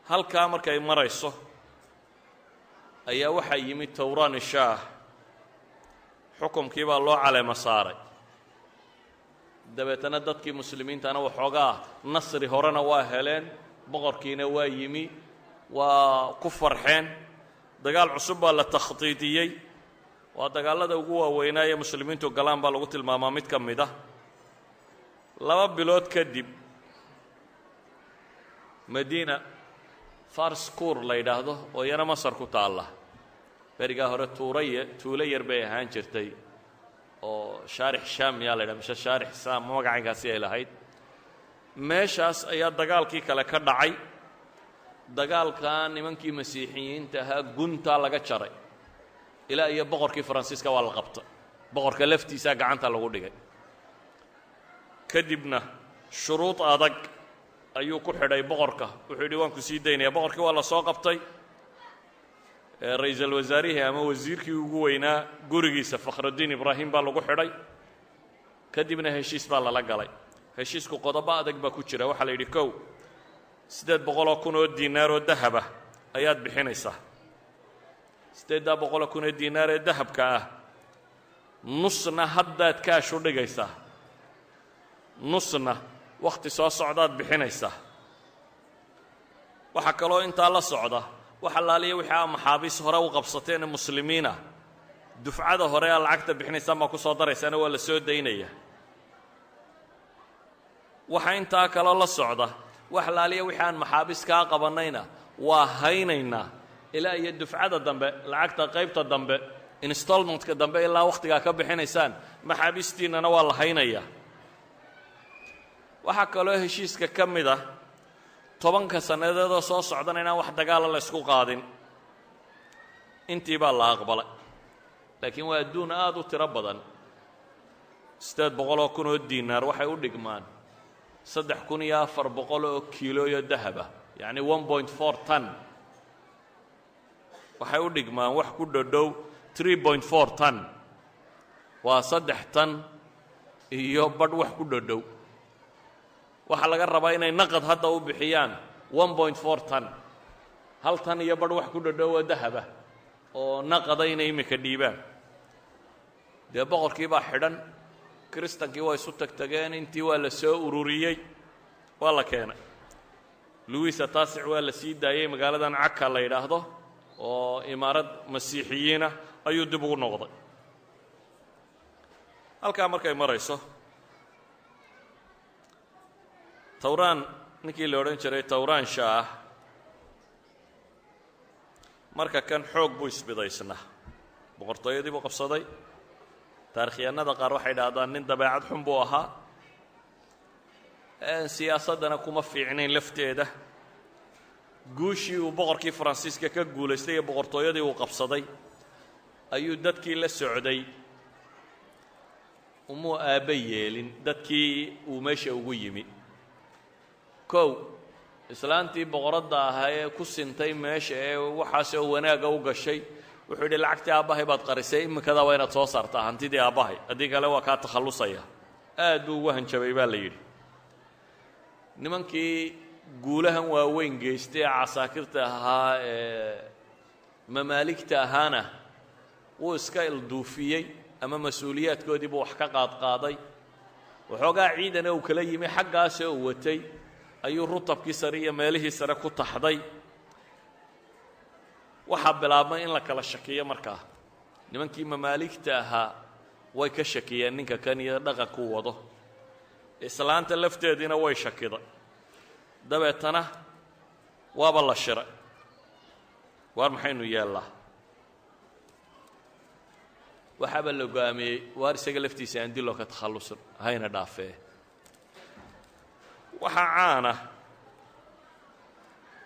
halkaa markay marayso ayaa waxaa yimi tawraan shaah. xukumkii baa loo caleema saaray. dabeetana dadkii muslimiintana waxoogaa nasri horena waa heleen, boqorkiina waa yimi, waa ku farxeen. dagaal cusub baa la takhdiidiyey. waa dagaallada ugu waaweynaa ee muslimiintu galaan baa lagu tilmaamaa mid ka mid ah. 2 bilood kadib madiina farskuur la yidhaahdo oo iyana masar ku taalla, berigaa hore tuulo yar bay ahaan jirtay oo shaarix shaam yaa la yidhaha, mise shaarix saam magacaynkaasi ay lahayd. meeshaas ayaa dagaalkii kale ka dhacay. dagaalkaa nimankii masiixiyiinta ahaa guntaa laga jaray, ilaa iyo boqorkii faransiiska waa la qabta. boqorka laftiisaa gacanta lagu dhigay. kadibna shuruud adag ayuu ku xidhay boqorka. wuxuu yidhi waan ku sii daynaya. boqorkii waa la soo qabtay. ra-iisul wasaarihii ama wasiirkii ugu weynaa gurigiisa fakhrudiin ibraahim baa lagu xidhay. kadibna heshiis baa lala galay. heshiisku qodobo adag baa ku jira. waxaa la yidhi 1 800 kun oo diinaar oo dahaba ayaad bixinaysaa. 800 kun oo diinaar ee dahabka ah nusna haddaad kaash u dhigaysaa, nusna wakhti soo socdaad bixinaysaa. waxaa kaloo intaa la socda wax allaaliya wixii aa maxaabiis hore u qabsateen ee muslimiinah, dufcada hore aa lacagta bixinaysaan baa ku soo daraysaana waa la soo daynaya. waxaa intaa kaloo la socda wax allaaliya wixii aan maxaabiis kaa qabannayna waa haynaynaa ilaa iyo dufcada dambe, lacagta qaybta dambe, installmentka dambe ilaa wakhtigaa ka bixinaysaan, maxaabiistiinnana waa la haynayaa. waxaa kaloo heshiiska ka mid ah 10 sannadoodoo soo socdana inaan wax dagaala la ysku qaadin. intii baa la aqbalay. laakiin waa adduun aad u tiro badan. 800 kun oo diinaar waxay u dhigmaan 3400 oo kiilooyo dahaba, yacni 1.4 tan. waxay u dhigmaan wax ku dhodhow 3.4 tan. waa 3 tan iyo badh wax ku dhodhow. waxaa laga rabaa inay naqad hadda u bixiyaan 1.4 tan. 1 tan iyo badh wax ku dhodhow oo dahaba oo naqada inay iminka dhiibaan. dee boqorkii baa xidhan, kiristankii waa isu tagtageen, intii waa la soo ururiyey, waa la keenay. luwisa taasic waa la sii daayey magaaladan caka la yidhaahdo oo imaarad masiixiyiina ayuu dib ugu noqday halkaa markay marayso tawraan ninkii la odhan jiray tawraan shaah marka kan xoog buu isbidaysnaa boqortooyadii buu qabsaday taarikhyahanada qaar waxay dhahdaan nin dabeecad xun buu ahaa siyaasaddana kuma fiicnayn lafteeda guushii uu boqorkii faransiiska ka guulaystay ee boqortooyadii uu qabsaday ayuu dadkii la socday umuu aabba yeelin dadkii uu meesha ugu yimi kow islaantii boqoradda ahaa ee ku sintay meesha ee waxaas oo wanaagga u gashay wuxuu yidhi lacagtii aabbahay baad qarisay imikadaa waa inaad soo saartaa hantidii aabbahay haddii kale waa kaa takhallusaya aad buu ugu hanjabay baa la yidhi nimankii guulahan waaweyn geystay ee casaakirta ahaa ee mamaaligta ahaana wuu iska ilduufiyey ama mas-uuliyaadkoodii buu wax ka qaadqaaday waxoogaa ciidana uu kala yimi xaggaase uu watay ayuu rutabkii sare iyo meelihii sare ku taxday waxaa bilaabmay in la kala shakiyo markaa nimankii mamaaligta ahaa way ka shakiyeen ninka kan iyo dhaqankuu wado islaanta lafteediina way shakiday dabeetana waaba la shiray waar maxaynu yeellaa waxaaba la go'aamiyey waar isaga laftiisa aan diloo ka takhallusin hayna dhaafee waxaa caana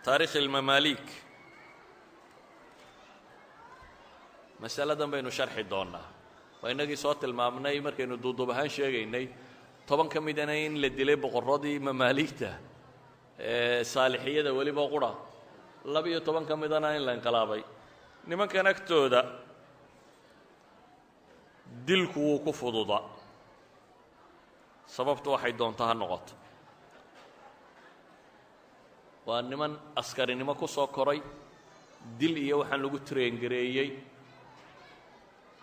taariikh ilmamaaliik masaladan baynu sharxi doonnaa waa innagii soo tilmaamnay markaynu duuduub ahaan sheegaynay 10 ka midana in la dilay boqorradii mamaaligta ee saalixiyada weliba qura 12 ka midana in la inqilaabay nimankan agtooda dilku wuu ku fududa sababtu waxay doontaa ha noqoto waa niman askarinimo ku soo koray dil iyo waxaan lagu traingareeyey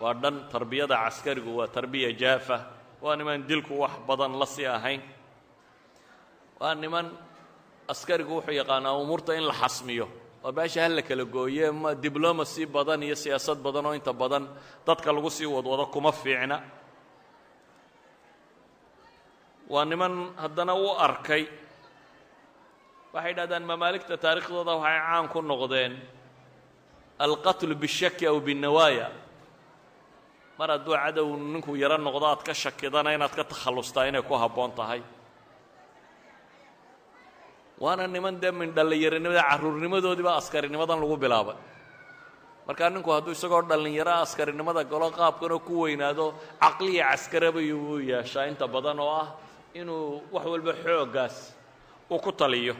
waa dhan tarbiyada caskarigu waa tarbiya jaafa waa niman dilku wax badan la sii ahayn waa niman askarigu wuxuu yaqaanaa umuurta in la xasmiyo waa baasha hal la kala gooye ma diblomacy badan iyo siyaasad badan oo inta badan dadka lagu sii wadwado kuma fiicna waa niman haddana u arkay waxay dhahdaan mamaaligta taariikhdooda waxay caan ku noqdeen alqatlu bishaki aw binnawaaya mar hadduu cadow ninkuu yaro noqdo aad ka shakidana inaad ka takhallustaa inay ku habboon tahay waana niman dee min dhallinyaronimada carruurnimadoodiiba askarinimadan lagu bilaabay markaa ninku hadduu isagoo dhallinyaro askarinimada galo qaabkanoo ku weynaado caqliya caskarabay uu yeeshaa inta badan oo ah inuu wax walba xooggaas uu ku taliyo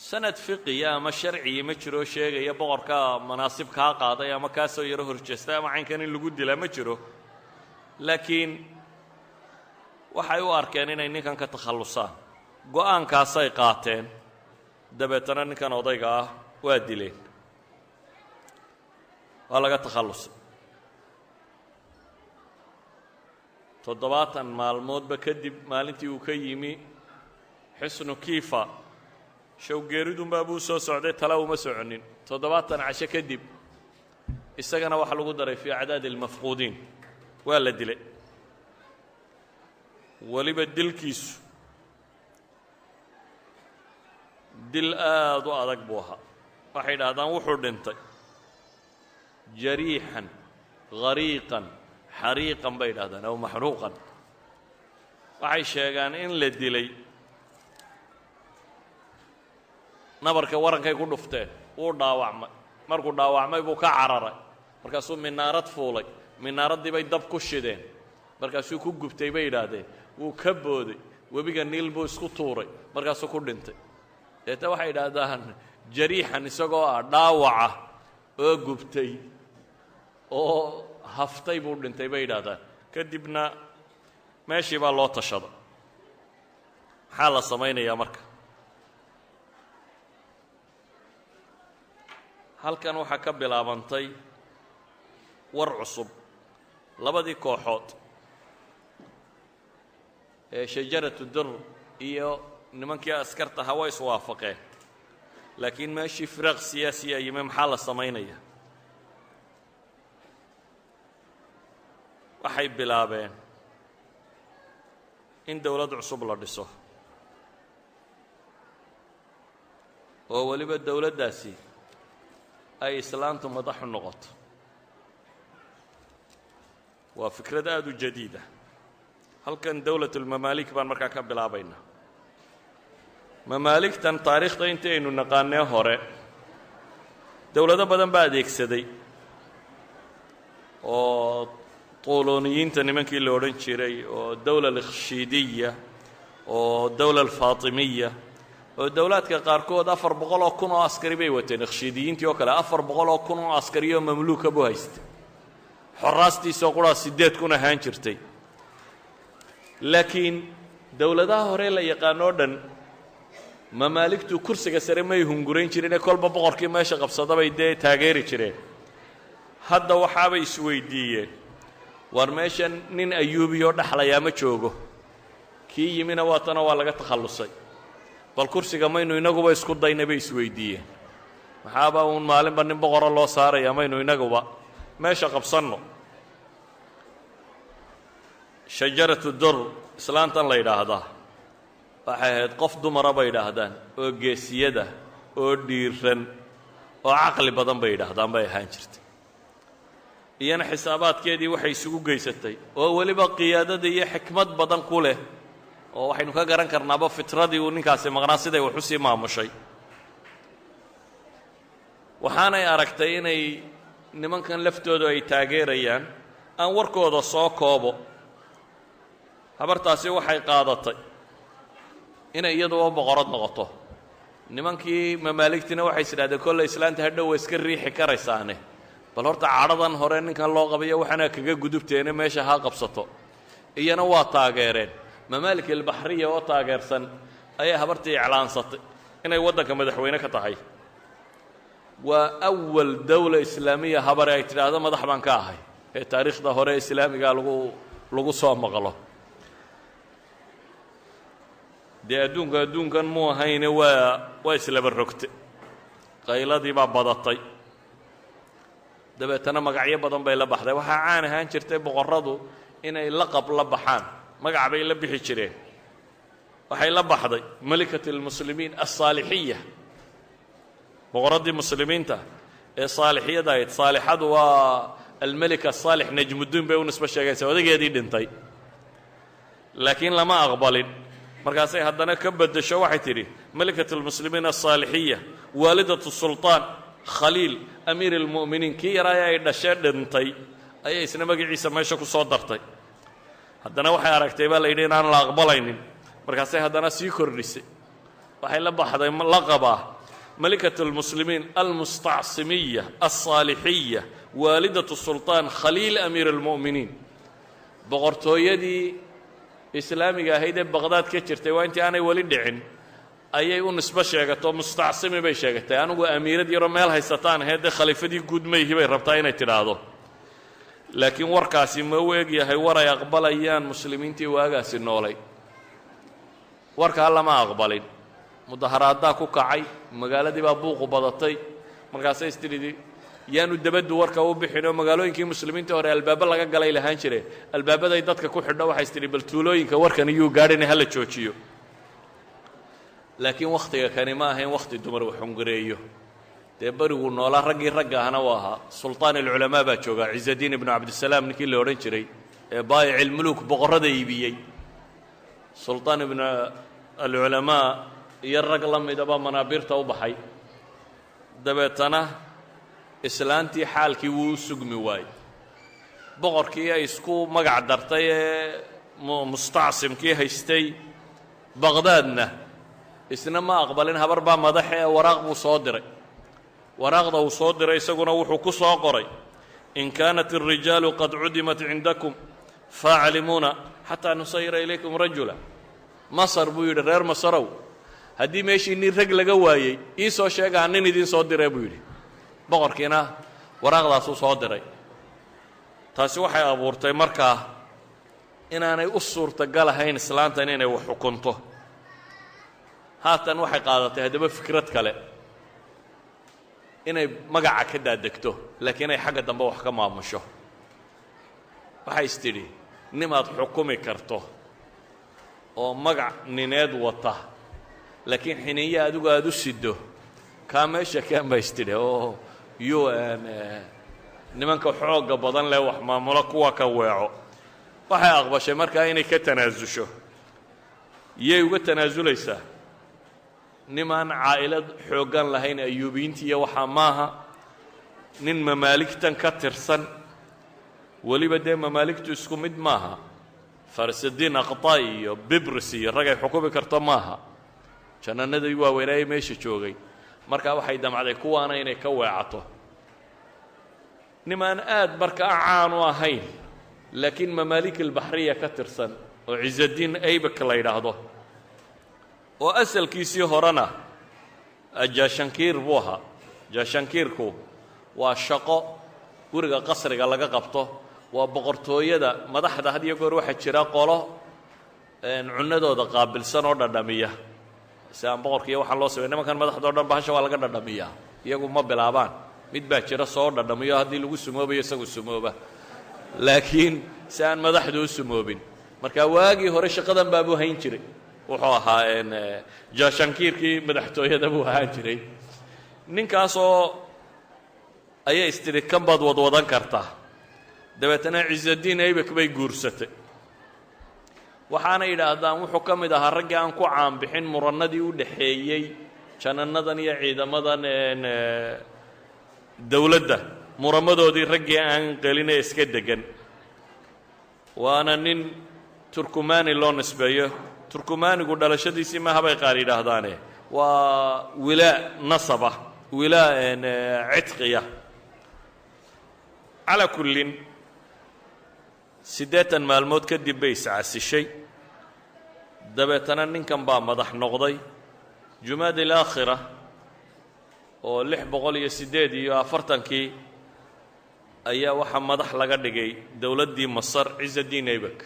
sanad fiqiya ama sharciya ma jiro sheegaya boqorka manaasib kaa qaaday ama kaasoo yaro horjeestay ama caynkan in lagu dilaa ma jiro laakiin waxay u arkeen inay ninkan ka takhallusaan go'aankaasay qaateen dabeetana ninkan odayga ah waa dileen waa laga takhallusay 7 maalmoodba kadib maalintii uu ka yimi xisnu kiifa showgeeridunbaa buu soo socday tala uma soconin 7 casho kadib isagana waxa lagu daray fii acdaadi almafquudiin waa la dilay weliba dilkiisu dil aad u adag buu ahaa waxay dhahdaan wuxuu dhintay jariixan hariiqan xariiqan bay dhahdaan aw maxruuqan waxay sheegaan in la dilay nabarka warankay ku dhufteen wuu dhaawacmay markuu dhaawacmay buu ka cararay markaasuu minaarad fuulay minaaraddii bay dab ku shideen markaasuu ku gubtay bay yidhaahdeen wuu ka booday webiga niil buu isku tuuray markaasuu ku dhintay deeta waxay yidhaahdaan jariixan isagoo ah dhaawaca oo gubtay oo haftay buu dhintay bay yidhaahdaan kadibna meeshii baa loo tashaday maxaa la samaynayaa marka halkan waxaa ka bilaabantay war cusub labadii kooxood ee shajaratu dir iyo nimankii askarta ha way iswaafaqeen laakiin meeshii firaaq siyaasiya yimi maxaa la samaynaya waxay bilaabeen in dowlad cusub la dhiso oo weliba dowladdaasi ay islaantu madaxu noqoto waa fikrad aad u jadiida halkan dowlatulmamaalik baan markaa ka bilaabaynaa mamaaligtan taariikhda intii aynu naqaanee hore dowlado badan baa adeegsaday oo طولونيينta nimankii la odhan jiray oo dowla alkhshiidiya oo dowla alfaatimiya oo dowlaadka qaarkood 400 kun oo askari bay wateen khshiidiyiintii oo kale 400 kun oo askari oo mamluuka buu haystay xoraastiisoo quraa 8 kun ahaan jirtay laakiin dowladaha hore la yaqaanoo dhan mamaaligtu kursiga sare may hungurayn jireen ee kolba boqorkii meesha qabsada bay dee taageeri jireen hadda waxaabay isweydiiyeen war meeshan nin ayuubiyoo dhaxlayaa ma joogo kii yimina waatana waa laga takhallusay bal kursiga maynu inaguba isku dayna bay isweydiiyeen maxaaba uun maalinba nin boqoro loo saaraya maynu inaguba meesha qabsanno shajaratu dur islaantan la yidhaahdaa waxay ahayd qof dumara bay yidhaahdaan oo geesiyada oo dhiiran oo caqli badan bay yidhaahdaan bay ahaan jirtay iyana xisaabaadkeedii waxay isugu geysatay oo weliba qiyaadada iyo xikmad badan ku leh oo waxaynu ka garan karnaaba fitradii uu ninkaasi maqnaa siday wax u sii maamushay waxaanay aragtay inay nimankan laftoodu ay taageerayaan aan warkooda soo koobo habartaasi waxay qaadatay inay iyaduba boqorad noqoto nimankii mamaaligtina waxay isidhahdeen kolle islaanta hadhow waa iska riixi karaysaane bal horta cadhadan hore ninkan loo qabayo waxaana kaga gudubteene meesha ha qabsato iyana waa taageereen mamaalik albaxriya oo taageersan ayay habartii iclaansatay inay waddanka madaxweyne ka tahay waa awal dowla islaamiya habare ay tidhaahdo madax baan ka ahay ee taariikhda hore islaamiga lagu soo maqlo dee adduunkan muu ahayne waa islaba rogte qayladii baa badatay dabeetana magacyo badan bay la baxday waxaa caan ahaan jirtay boqorradu inay laqab la baxaan magac bay la bixi jireen waxay la baxday malikat almuslimiin alsaalixiya boqorraddii muslimiinta ee saalixiyada ahayd saalixadu waa almelika asaalix najmuddiin bay u nisbo sheegaysa odageedii dhintay laakiin lama aqbalin markaasay haddana ka beddesho waxay tidhi malikat almuslimiin alsaalixiya waalidatu sulطaan khaliil amiir almu'miniin kii yaraaya ay dhashee dhintay ayay isna magaciisa meesha ku soo dartay haddana waxay aragtay baa la yidhi inaan la aqbalaynin markaasay haddana sii kordhisay waxay la baxday laqaba malikat almuslimiin almustacsimiya alsaalixiya waalidatu sulطaan khaliil amiir almu'miniin boqortooyadii islaamiga ahayd ee baqdaad ka jirtay waa intii aanay weli dhicin ayay u nisbo sheegato mustacsimi bay sheegatay anigu amiirad yaroo meel haysataan ahayd dee khaliifadii guud mayhi bay rabtaa inay tidhaahdo laakiin warkaasi ma u egyahay war ay aqbalayaan muslimiintii waagaasi noolay warkaa lama aqbalin mudaharaaddaa ku kacay magaaladii baa buuqu badatay markaasay istidhidi yaanu dabaddu warka u bixin oo magaalooyinkii muslimiinta hore albaabo laga galay lahaan jireen albaabaday dadka ku xidho waxay istidhi bal tuulooyinka warkan iyuu gaadhina hala joojiyo laakiin wakhtiga kani ma ahayn wakhti dumar wax hungareeyo dee beriguu noolaa raggii ragga ahna u ahaa sulطaan alculamaa baa joogaa ciزadiin ibnu cabdisalaam ninkii la odhan jiray ee baayic ilmuluuk boqorrada iibiyey sulطaan ibnu alculamaa iyo rag la midaba manaabiirta u baxay dabeetana islaantii xaalkii wuu u sugmi waayey boqorkii ay isku magac dartay ee mustacsimkii haystay baqdaadna isna ma aqbalin habar baa madaxe ee waraaq buu soo diray waraaqda uu soo diray isaguna wuxuu ku soo qoray in kaanat الrijaalu qad cudimat cindakum faaclimuuna xataa nusayira ilaykum rajula masar buu yidhi reer masarow haddii meeshii nin rag laga waayey ii soo sheegaa nin idiin soo diree buu yidhi boqorkiina waraaqdaasuu soo diray taasi waxay abuurtay markaa inaanay u suurtagal ahayn islaantan inay wax xukunto haatan waxay qaadatay haddaba fikrad kale inay magaca ka daadegto laakiin ay xagga dambe wax ka maamusho. waxay istidhi nimaad xukumi karto oo magac nineed wata laakiin xiniya adigu aad u sido kaa meesha kaan ba istidhi oo un nimanka xooga badan leh wax maamulo kuwa ka weeco. waxay aqbashay markaa inay ka tanaasusho. iyay uga tanaasulaysaa nimaan caa'ilad xooggan lahayn ayuubiyiinta iyo waxaa maaha nin mamaaligtan ka tirsan. weliba dee mamaaligtu isku mid maaha. farisidiin aqطaa'i iyo bibris iyo ragay xukumi karto maaha. janannadii waaweynaaye meesha joogay. markaa waxay damcday kuwaana inay ka weecato. nimaan aad markaa caan u ahayn laakiin mamaalik albaxriya ka tirsan oo ciزadiin aybak la yidhaahdo oo asalkiisii horena jaashankiir buu ahaa. jaashankiirku waa shaqo guriga qasriga laga qabto. waa boqortooyada madaxda had iyo goor waxaa jira qolo cunadooda qaabilsan oo dhadhamiya si aan boqorkiiyo waxaan loo samey nimankan madaxda o dhan bahasha waa laga dhadhamiyaa. iyagu ma bilaabaan. mid baa jira soo dhadhamiyo haddii lagu sumoobayo isagu sumooba laakiin si aan madaxdu u sumoobin. marka waagii hore shaqadan baabuu hayn jiray. wuxuu ahaa jaashankiirkii madaxtooyada buu ahaan jiray. ninkaasoo ayay istiri kan baad wadwadan kartaa. dabeetana ciزadiin aybak bay guursatay. waxaana yidhaahdaan wuxuu ka mid ahaa raggii aan ku caanbixin murannadii u dhaxeeyey janannadan iyo ciidamadan dawladda muramadoodii raggii aan qalinee iska degan. waana nin turkumani loo nisbeeyo. turkumanigu dhalashadiisii maaha bay qaar yidhaahdaane waa wilaa nasaba wilaa cidqiya. calaa kullin 80 maalmood kadib bay iscasishay. dabeetana ninkan baa madax noqday. jumaad alaakhira oo 648 ayaa waxaa madax laga dhigay dowladdii masar ciزadiin aybak.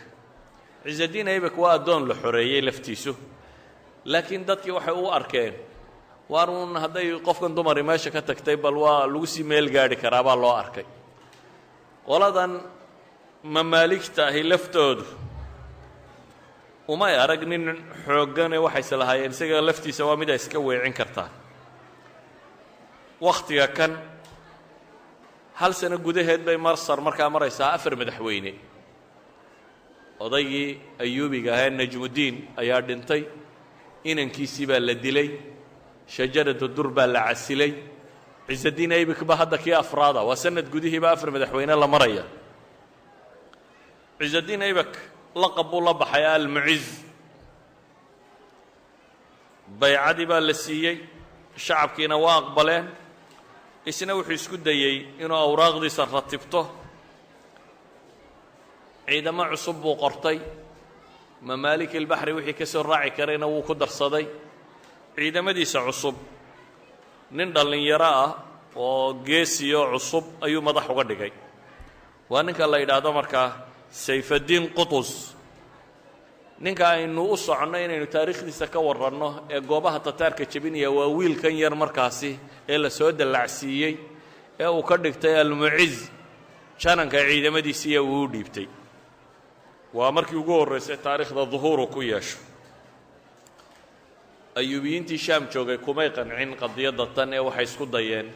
ciزadiin aybak waa addoon la xoreeyey laftiisu laakiin dadkii waxay u arkeen waaruun hadday qofkan dumari meesha ka tagtay bal waa lagu sii meel gaadhi karaa baa loo arkay. qoladan mamaaligta ahi laftoodu umay arag nin xooggane waxayse lahaayeen isaga laftiisa waa mid ay iska weecin kartaan. wakhtiga kan hal sano gudaheed bay masar markaa maraysaa 4 madaxweyne. odaygii ayuubiga ahaa najmudiin ayaa dhintay. inankiisii baa la dilay. shajaratu dur baa la casilay. ciزadiin aybak ba hadda kii afraada. waa sanad gudihiiba 4 madaxweyne la maraya. ciزadiin aybak laqab buu la baxay almuciz. baycadii baa la siiyey. shacabkiina waa aqbaleen. isna wuxuu isku dayey inuu awraaqdiisa ratibto. ciidamo cusub buu qortay. mamaalik albaxri wixii ka soo raaci karayna wuu ku darsaday. ciidamadiisa cusub nin dhallinyaro ah oo geesiyo cusub ayuu madax uga dhigay. waa ninka la yidhaahdo markaa sayfadiin qutus. ninka aynu u soconno inaynu taariikhdiisa ka warranno ee goobaha tataarka jebinaya waa wiilkan yar markaasi ee la soo dallacsiiyey ee uu ka dhigtay almuciz. jananka ciidamadiisiiya uu u dhiibtay. waa markii ugu horraysay taariikhda duhuuru ku yeesho. ayuubiyiintii shaam joogay kumay qancin qadiyadda tan ee waxay isku dayeen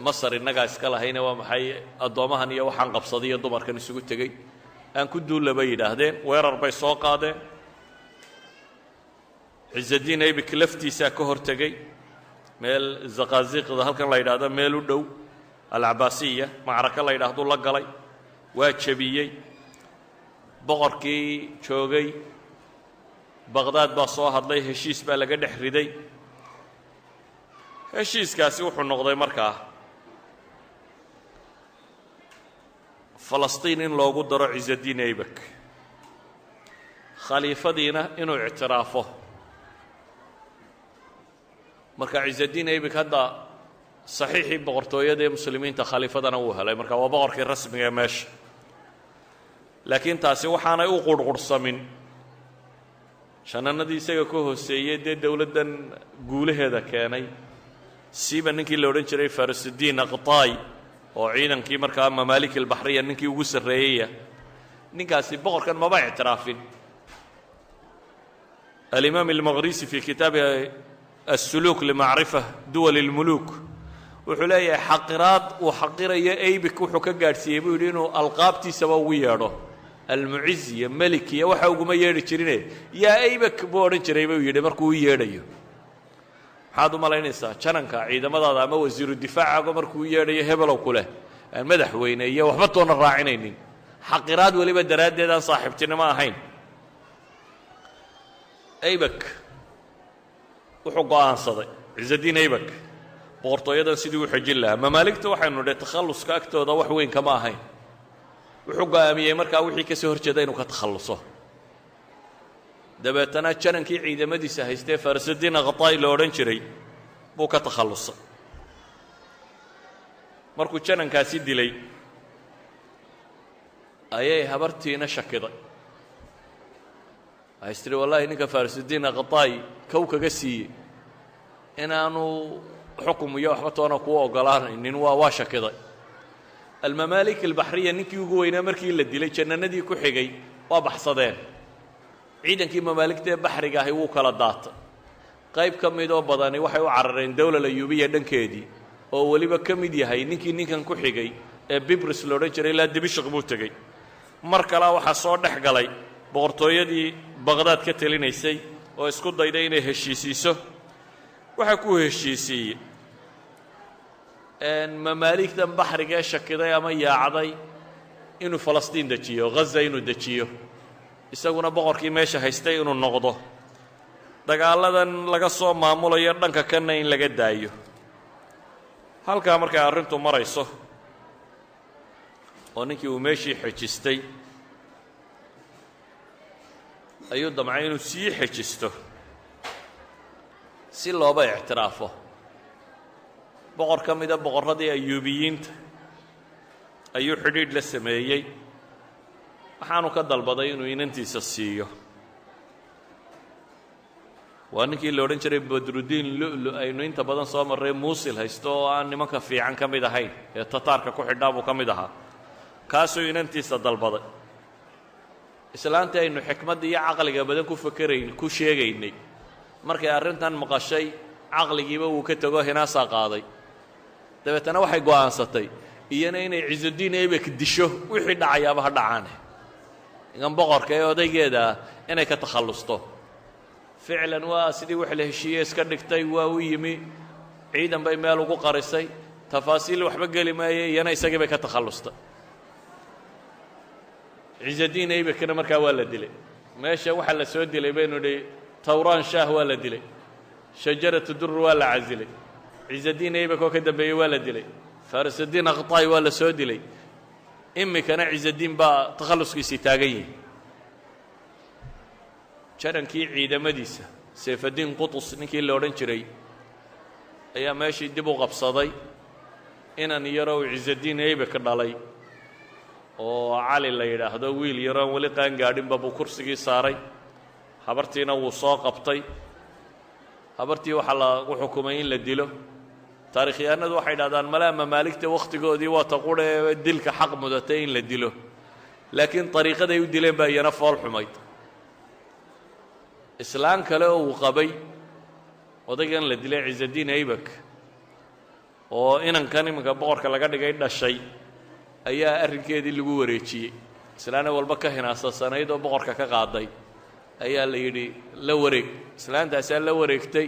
masar innagaa iska lahayne waa maxay addoommahan iyo waxaan qabsaday iyo dumarkan isugu tegey aan ku duulla bay yidhaahdeen. weerar bay soo qaadeen. ciزadiin aybak laftiisaa ka hor tegey meel zaqaaziiqda halkan la yidhaahdo meel u dhow alcabaasiya macraka la yidhahduu la galay. waa jebiyey. boqorkii joogay baqhdaad baa soo hadlay. heshiis baa laga dhex riday. heshiiskaasi wuxuu noqday markaa falastiin in loogu daro ciزadiin aybak. khaliifadiina inuu ictiraafo. marka ciزadiin aybak hadda saxiixii boqortooyada ee muslimiinta khaliifadana wuu helay. marka waa boqorkii rasmiga ee meesha. laakiin taasi waxaanay u qurhqurhsamin shananadii isaga ka hooseeyey dee dowladdan guulaheeda keenay siiba ninkii la odhan jiray farisudiin aqtaay oo ciidankii markaa mamaalik albaxriya ninkii ugu sarreeyaya ninkaasi boqorkan maba ictiraafin alimaam almaqrisi fii kitaabi السلوك لمعرفة دول الملوك wuxuu leeyahay xaqiraad uu xaqirayo aybik wuxuu ka gaadhsiiyey buu yidhi inuu alqaabtiisaba ugu yeedho almuciz iyo melik iyo waxa uguma yeedhi jirine yaa aybak buu odhan jiray buu yidhi markuu u yeedhayo maxaad u malaynaysaa jananka ciidamadaada ama wasiiru difaacaga markuu u yeedhayo hebelow ku leh aan madaxweyne iyo waxba toona raacinaynin xaqiraad weliba daraaddeed aan saaxiibtinimo ahayn aybak wuxuu go'aansaday ciizadiin aybak boqortooyadan sidii u xejin lahaa mamaaligta waxaynu nidhi takhalluska agtooda wax weyn kama ahayn wuxuu go'aamiyey markaa wixii ka soo horjeeda inuu ka takhalluso dabeetana janankii ciidamadiisa haystee farisudiin aqtaay la odhan jiray buu ka takhallusay markuu janankaasi dilay ayay habartiina shakiday waxay is tihi wallaahi ninka farisudiin aqtaay kow kaga siiyey inaanu xukum iyo waxba toona kuu ogolaanaynin waa shakiday almamaalik albaxriya ninkii ugu weynaa markii la dilay jannanadii ku xigay waa baxsadeen ciidankii mamaaligta ee baxriga ahi wuu kala daatay qayb ka midoo badani waxay u carareen dowlal ayuubiya dhankeedii oo weliba ka mid yahay ninkii ninkan ku xigay ee bibris la odhan jiray ilaa dimashq buu tegey mar kalea waxaa soo dhex galay boqortooyadii baqhdaad ka telinaysay oo isku dayday inay heshiisiiso waxaa ku heshiisiiyey mamaaligtan baxriga ee shakiday ama yaacday inuu falastiin dejiyo ghaza inuu dejiyo isaguna boqorkii meesha haystay inuu noqdo dagaaladan laga soo maamulayo dhanka kanna in laga daayo halkaa markay arrintu marayso oo ninkii uu meeshii xejistay ayuu damcay inuu sii xejisto si looba ictiraafo boqor ka mida boqorradii ayuubiyiinta ayuu xidhiidh la sameeyey waxaanu ka dalbaday inuu inantiisa siiyo waa ninkii la odhan jiray badrudiin lu'lu aynu inta badan soo marray muusil haysto oo aan nimanka fiican ka mid ahayn ee tataarka ku xidhaa buu ka mid ahaa kaasuu inantiisa dalbaday islaantii aynu xikmadda iyo caqliga badan ku sheegaynay markay arrintan maqashay caqligiiba wuu ka tego hinaasaa qaaday dabeetana waxay go'aansatay iyana inay ciizuddiin aybak disho wixii dhacayaaba ha dhacaane igan boqorka ee odaygeeda ah inay ka takhallusto ficlan waa sidii wax la heshiiye iska dhigtay waa u yimi ciidan bay meel ugu qarisay tafaasiil waxba geli maaye iyana isagii bay ka takhallustay ciizuddiin aybakna markaa waa la dilay meesha waxaa la soo dilay baynu idhi tawraan shaah waa la dilay shajaratu dur waa la casilay ciizuddiin aybak oo ka dambeeyey waa la dilay farisudiin aqtaay waa la soo dilay imikana ciizuddiin baa takhalluskiisii taagan yihi janankii ciidamadiisa sayfaddiin qutus ninkii la odhan jiray ayaa meeshii dib u qabsaday inan yarow ciizuddiin aybak dhalay oo cali la yidhaahdo wiil yaroon weli qaan gaadhinba buu kursigii saaray habartiina wuu soo qabtay habartii waxaa lagu xukumay in la dilo taarikhyahanadu waxay dhahdaan malaa mamaaligta wakhtigoodii waa taqudha ee dilka xaq mudatay in la dilo laakiin ariiqaday u dileen baa iyana fool xumayd islaan kale oo uu qabay odaygan la dilay ciizuddiin aybak oo inankan iminka boqorka laga dhigay dhashay ayaa arrinkeedii lagu wareejiyey islaana walba ka hinaasasanayd oo boqorka ka qaaday ayaa la yidhi la wareeg islaantaasaa la wareegtay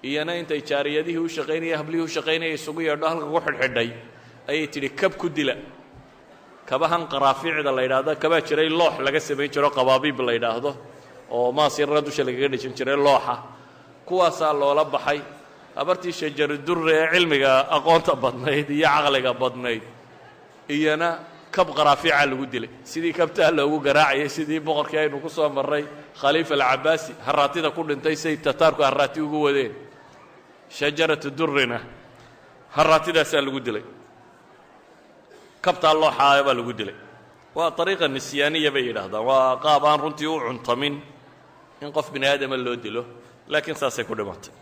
iyana intay jaariyadihii u shaqaynayay hablihii u shaqaynayay isugu yeedho halka ku xidhxidhay ayay tidhi kab ku dila kabahan qaraafiicda la yidhaahdo kabaa jiray loox laga samayn jiro qabaabiib la yidhaahdo oo maas yarra dusha lagaga dhejin jiray looxa kuwaasaa loola baxay habartii shajaradurre ee cilmiga aqoonta badnayd iyo caqliga badnayd iyana kab qaraafiica lagu dilay sidii kabtaa loogu garaacayay sidii boqorkii aynu ku soo marray khaliifa alcabaasi haraatida ku dhintay say tataarku haraati ugu wadeen shajaratu durrina haraatidaasaa lagu dilay kabtaa looxaaya baa lagu dilay waa ariiqa nisyaaniya bay yidhaahdaan waa qaab aan runtii u cuntamin in qof bini aadama loo dilo laakiin saasay ku dhimatay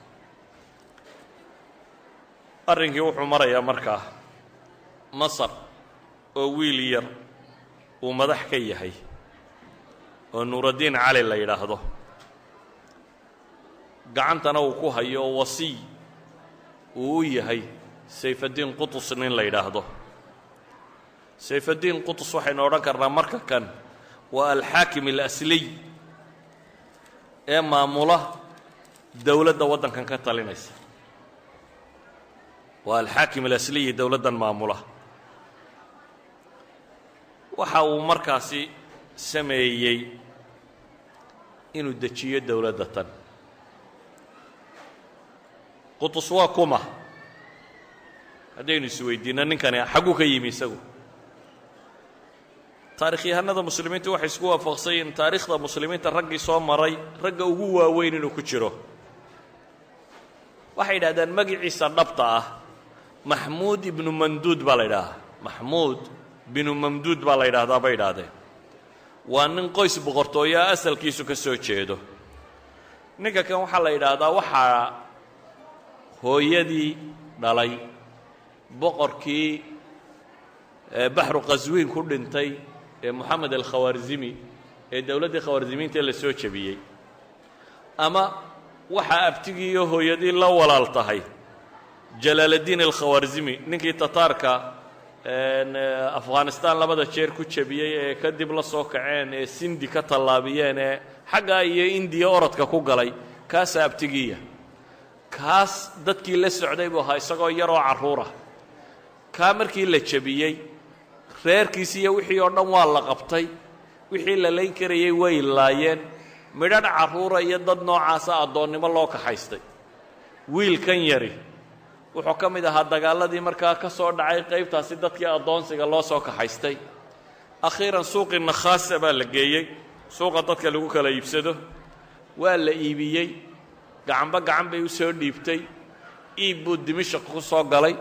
arrinkii wuxuu marayaa markaa masar oo wiil yar uu madax ka yahay oo nuuraddiin cali la yidhaahdo gacantana uu ku hayo oo wasiy uu u yahay sayfaddiin qutus nin la yidhaahdo sayfaddiin qutus waxaynu odhan karnaa marka kan waa alxaakim alasliy ee maamula dowladda waddankan ka talinaysa waa alxaakim alasliyi dowladdan maamula waxa uu markaasi sameeyey inuu dejiyo dowladda tan qutus waa kuma haddaynu isweydiinno ninkani xagguu ka yimi isagu taarikhyahanada muslimiintu waxay isku waafaqsan yihiin taariikhda muslimiinta raggii soo maray ragga ugu waaweyn inuu ku jiro waxay yidhahdaan magiciisa dhabta ah maxmuud ibnu mamduud baa la yidhahdaa maxmuud binu mamduud baa la yidhaahdaa bay yidhaahdeen waa nin qoys boqortooyoa asalkiisu ka soo jeedo ninka kan waxaa la yidhaahdaa waxaa hooyadii dhalay boqorkii baxru qaswiin ku dhintay ee moxamed alkhawaarzimi ee dowladdii khawaarzimiinta la soo jebiyey ama waxaa abtigii iyo hooyadii la walaal tahay jalaaladdiin alkhawaarzimi ninkii tataarka afghanistaan labada jeer ku jebiyey ee kadib la soo kaceen ee sindi ka tallaabiyeen ee xaggaa iyo indiya orodka ku galay kaasaa abtigiiya kaas dadkii la socday buu ahaa isagoo yaroo carruurah kaa markii la jebiyey reerkiisi iyo wixii oo dhan waa la qabtay wixii la layn karayey way laayeen midhadh carruura iyo dad noocaasa addoonnimo loo kaxaystay wiilkan yari wuxuu ka mid ahaa dagaaladii markaa ka soo dhacay qaybtaasi dadkii addoonsiga loo soo kaxaystay akhiiran suuqii nakhaasa baa la geeyey suuqa dadka lagu kala iibsado waa la iibiyey gacanba gacan bay u soo dhiibtay iib buu dimashq ku soo galay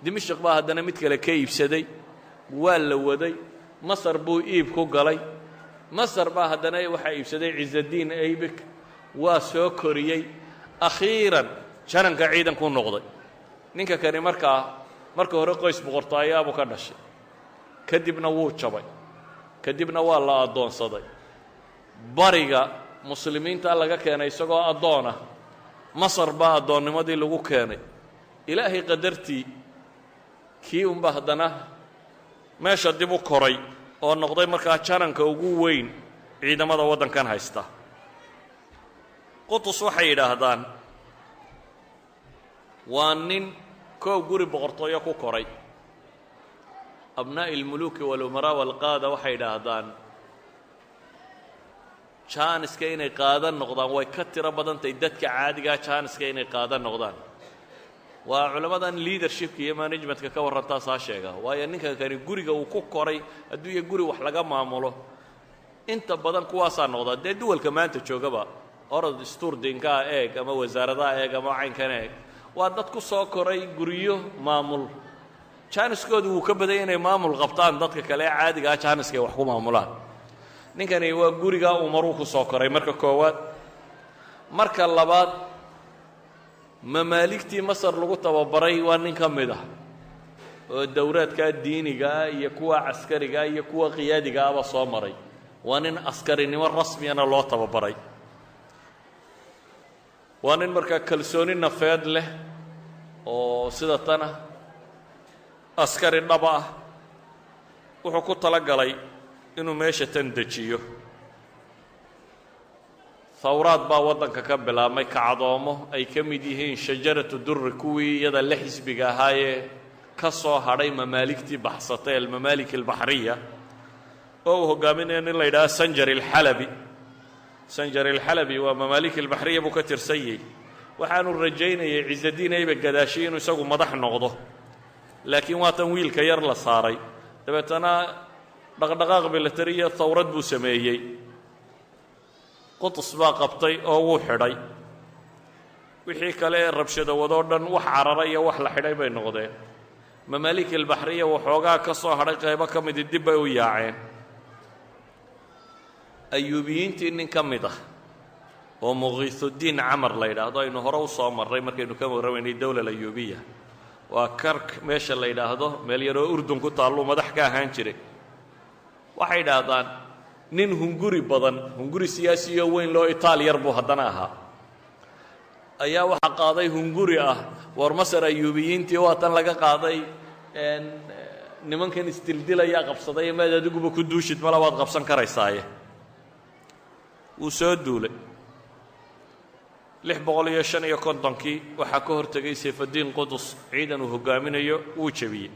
dimashq baa haddana mid kale ka iibsaday waa la waday masar buu iib ku galay masar baa haddana waxaa iibsaday ciisaddiin aybik waa soo koriyey akhiiran jananka ciidankuu noqday ninka kani marka hore qoys boqortooyaabuu ka dhashay kadibna wuu jabay kadibna waa la addoonsaday bariga muslimiinta laga keenay isagoo addoonah masar baa addoonnimadii lagu keenay ilaahay qadartii kii unba haddana meesha dib u koray oo noqday markaa jananka ugu weyn ciidamada waddankan haysta qutus waxay yidhaahdaan waa nin koow guri boqortooyo ku koray abnaa'i almuluuki walumaraa walqaada waxay yidhaahdaan jaaniska inay qaadan noqdaan way ka tiro badantahay dadka caadigaa jaaniska inay qaadan noqdaan waa culammadan leadershipka iyo managementka ka warrantaasaa sheega waayo ninka kani guriga uu ku koray hadduu iyo guri wax laga maamulo inta badan kuwaasaa noqdaa dee duwalka maanta joogaba orod istuurdinkaa eeg ama wasaaradaha eeg ama caynkan eeg waa dad ku soo koray guryo maamul jaaniskoodu wuu ka badanya inay maamul qabtaan dadka kale ee caadigaa jaaniska ay wax ku maamulaan ninkani waa gurigaa uu maruu ku soo koray marka koowaad marka labaad mamaaligtii masar lagu tababaray waa nin ka mid ah oo dowraadkaa diinigaa iyo kuwa caskarigaa iyo kuwa qiyaadigaaba soo maray waa nin askarinimo rasmiyana loo tababaray waa nin markaa kalsooni nafeed leh oo sida tana askari dhaba ah wuxuu ku tala galay inuu meesha tan dejiyo hawraad baa waddanka ka bilaabmay kacdoomo ay ka mid yihiin shajaratu durri kuwii iyada la xisbiga ahaayee ka soo hadhay mamaaligtii baxsatay almamaalik albaxriya oo uu hogaaminaya nin la yidhaha sanjari alxalabi sanjari alxalabi waa mamaalik albaxriya buu ka tirsanyey waxaanu rajaynayay ciisaddiin ayba gadaashay inuu isagu madax noqdo laakiin waatan wiilka yar la saaray dabeetana dhaqdhaqaaq milatariya hawrad buu sameeyey qutus baa qabtay oo wuu xidhay wixii kale ee rabshado wadoo dhan wax carara iyo wax la xidhay bay noqdeen mamaalik albaxriya waxoogaa ka soo hadhay qaybo ka midi dib bay u yaaceen ayuubiyiintii nin ka mid ah oo muqiisudiin camar la yidhaahdo aynu hore u soo marray markaynu ka warramaynay dowla ayuubiya. waa kark meesha la yidhaahdo meel yaroo urdun ku taalluu madax ka ahaan jiray. waxay idhaahdaan nin hunguri badan, hunguri siyaasiyo weyn loo itaal yar buu haddana ahaa, ayaa waxaa qaaday hunguri ah war masar ayuubiyiintii waa tan laga qaaday nimankan isdildilayaa qabsaday maad adiguba ku duushid mala waad qabsan karaysaaye. wuu soo duulay 655kii waxaa ka hortegay sayfaddiin qudus ciidan uu hogaaminayo wuu jebiyey.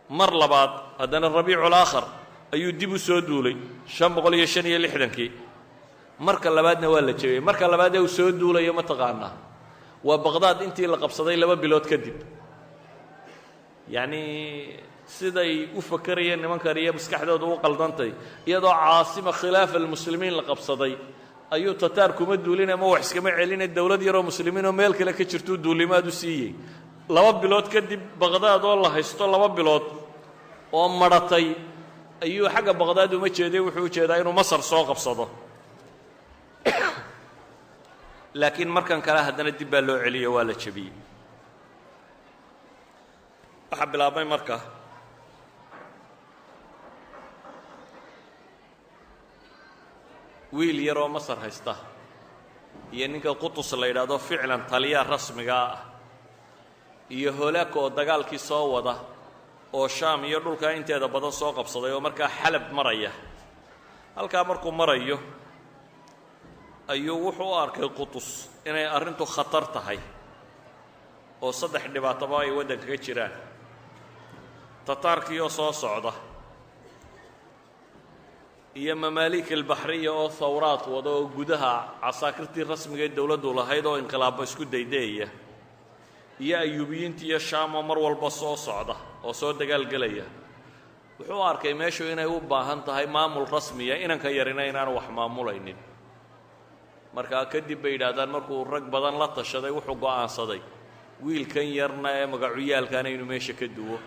mar labaad haddana rabiicul aakhar ayuu dib u soo duulay 556kii. marka labaadna waa la jebiyey. marka labaadee uu soo duulayo ma taqaanaa waa baqdaad intii la qabsaday 2 bilood kadib. yacnii siday u fakerayeen nimankan iyo maskaxdooda u qaldantay, iyadoo caasima khilaafa almuslimiin la qabsaday ayuu tataar kuma duulin ama wax iskama celine dowlad yaroo muslimiinoo meel kale ka jirtuu duulimaad u siiyey. 2 bilood kadib baqdaad oo la haysto 2 bilood oo madhatay ayuu xagga baqdaad uma jeeday, wuxuu u jeedaa inuu masar soo qabsado. laakiin markan kale haddana dib baa loo celiyo waa la jebiyey. waxaa bilaabmay marka wiil yaroo masar haysta iyo ninka qutus la yidhaahdo ficlan taliyaa rasmigaa ah iyo holaaka oo dagaalkii soo wada oo shaam iyo dhulkaa inteeda badan soo qabsaday oo markaa xalab maraya. halkaa markuu marayo ayuu wuxuu u arkay qutus inay arrintu khatar tahay oo 3 dhibaataba ay waddanka ka jiraan. tataarkiioo soo socda iyo mamaalik albaxriya oo hawraad wada oo gudaha casaakirtii rasmiga ee dowladdu lahayd oo inqilaabba isku daydeeya, iyo ayuubiyiintii iyo shaam oo mar walba soo socda oo soo dagaalgelaya. wuxuu arkay meeshu inay u baahan tahay maamul rasmiya, inanka yarina inaanu wax maamulaynin. markaa kadib bay yidhaahdaan markuu rag badan la tashaday wuxuu go'aansaday wiilkan yarna ee magacuyaalkaana inuu meesha ka duwo,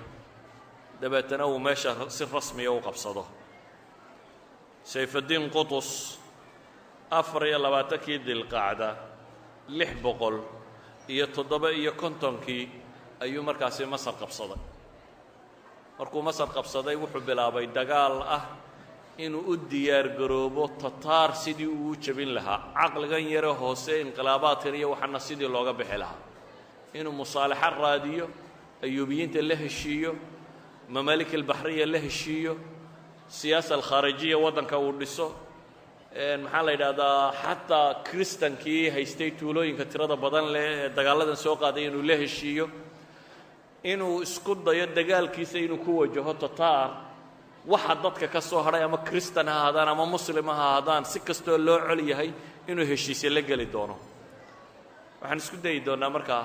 dabeetana uu meesha si rasmiya u qabsado. sayfaddiin qutus 24kii dilqacda 657kii ayuu markaasi masar qabsaday. markuu masar qabsaday wuxuu bilaabay dagaal ah inuu u diyaargaroobo tataar sidii uu u jebin lahaa. caqligan yare hoose inqilaabaadkan iyo waxaana sidii looga bixi lahaa, inuu musaalaxa raadiyo, ayuubiyiinta la heshiiyo, mamaalik albaxriya la heshiiyo, siyaasa alkhaarijiya waddanka uu dhiso, maxaa la yidhaahdaa xataa kristankii haystay tuulooyinka tirada badan leh ee dagaalladan soo qaaday inuu la heshiiyo, inuu isku dayo dagaalkiisa inuu ku wajaho tataar waxa dadka ka soo hadhay ama kristan ha ahaadaan ama muslim ha ahaadaan si kastoo loo col yahay inuu heshiisye la geli doono. waxaan isku dayi doonnaa markaa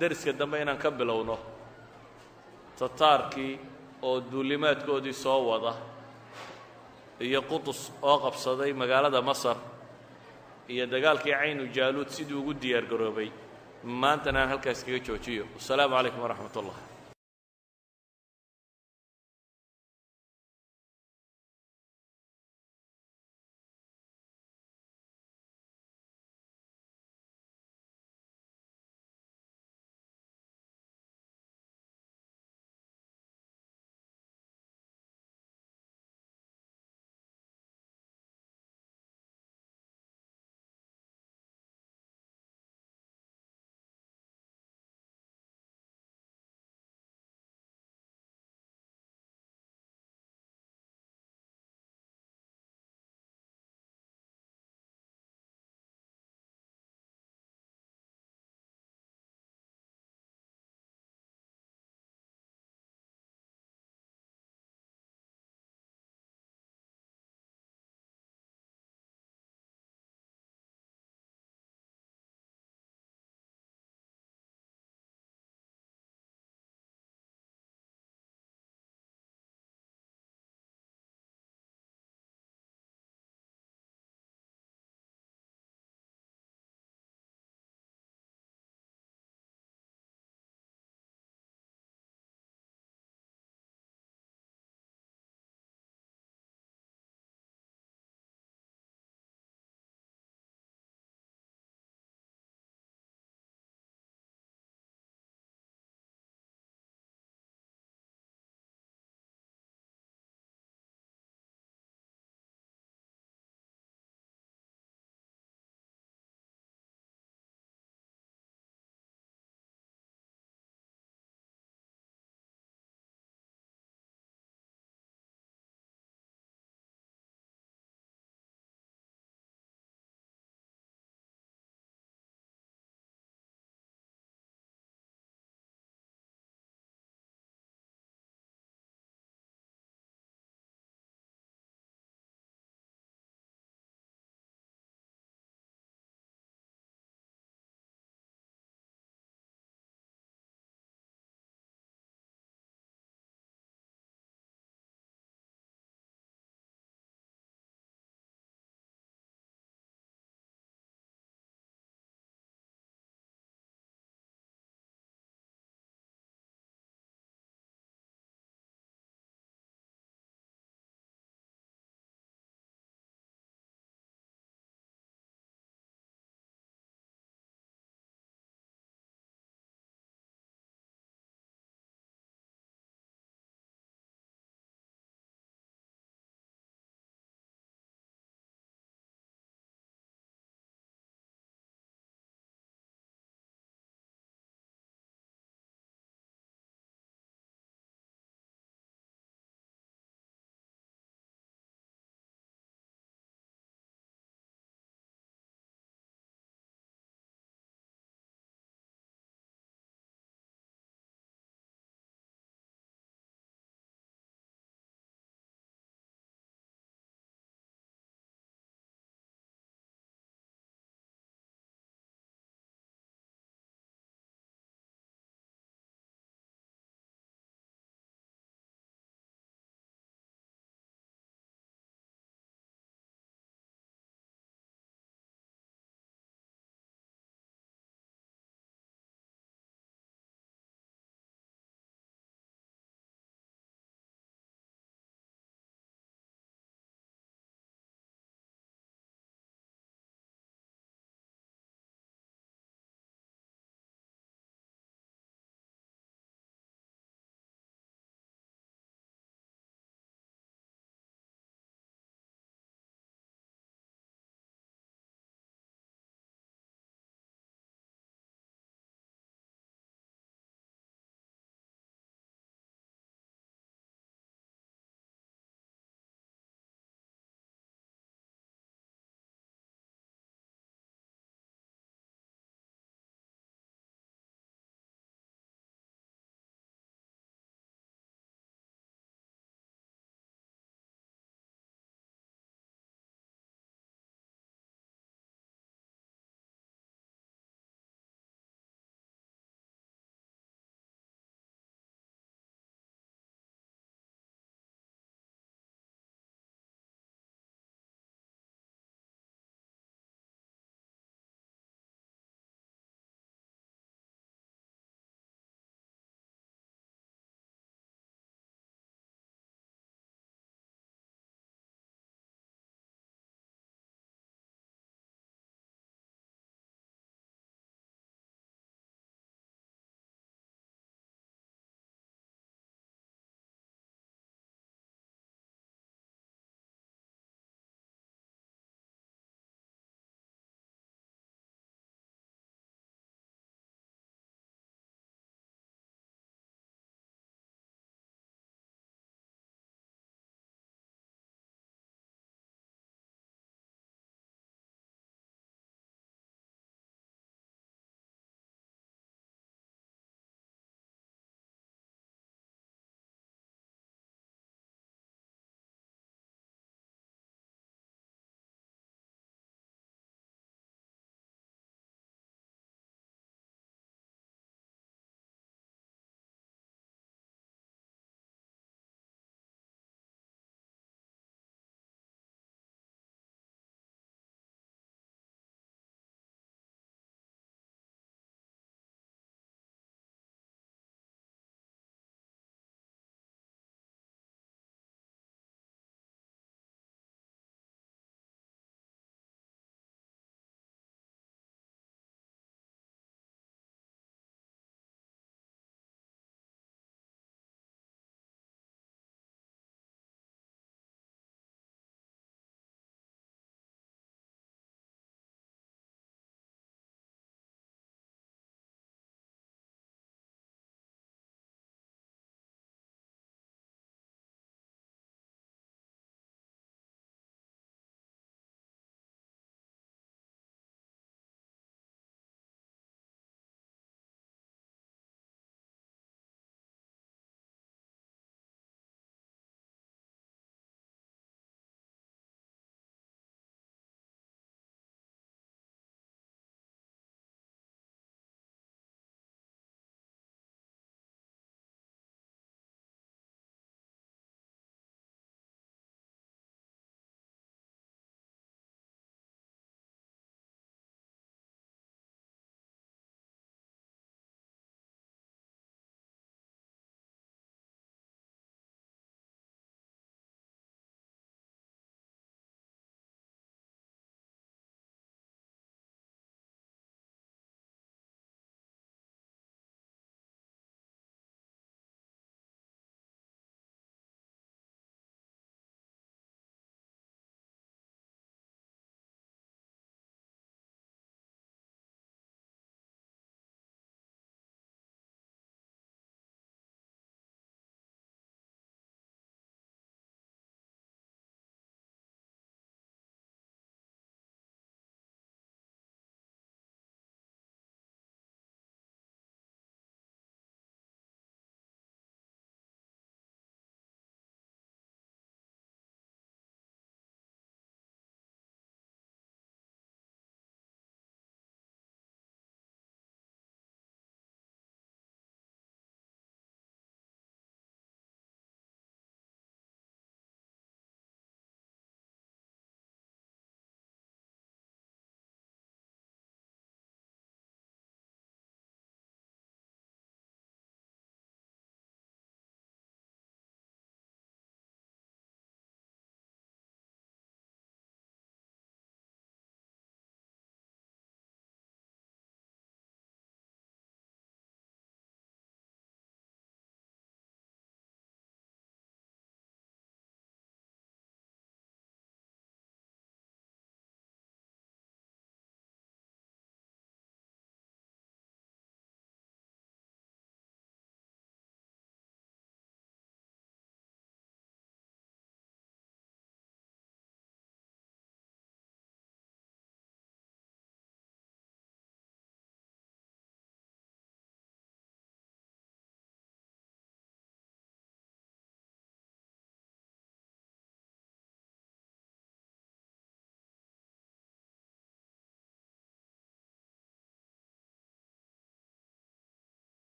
dariska dambe inaan ka bilowno tataarkii oo duulimaadkoodii soo wada iyo qutus oo qabsaday magaalada masar iyo dagaalkii caynu jaaluud siduu ugu diyaar garoobay. maantana aan halkaas kaga joojiyo. wasalaamu calaykum waraxmat ullah.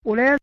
وليس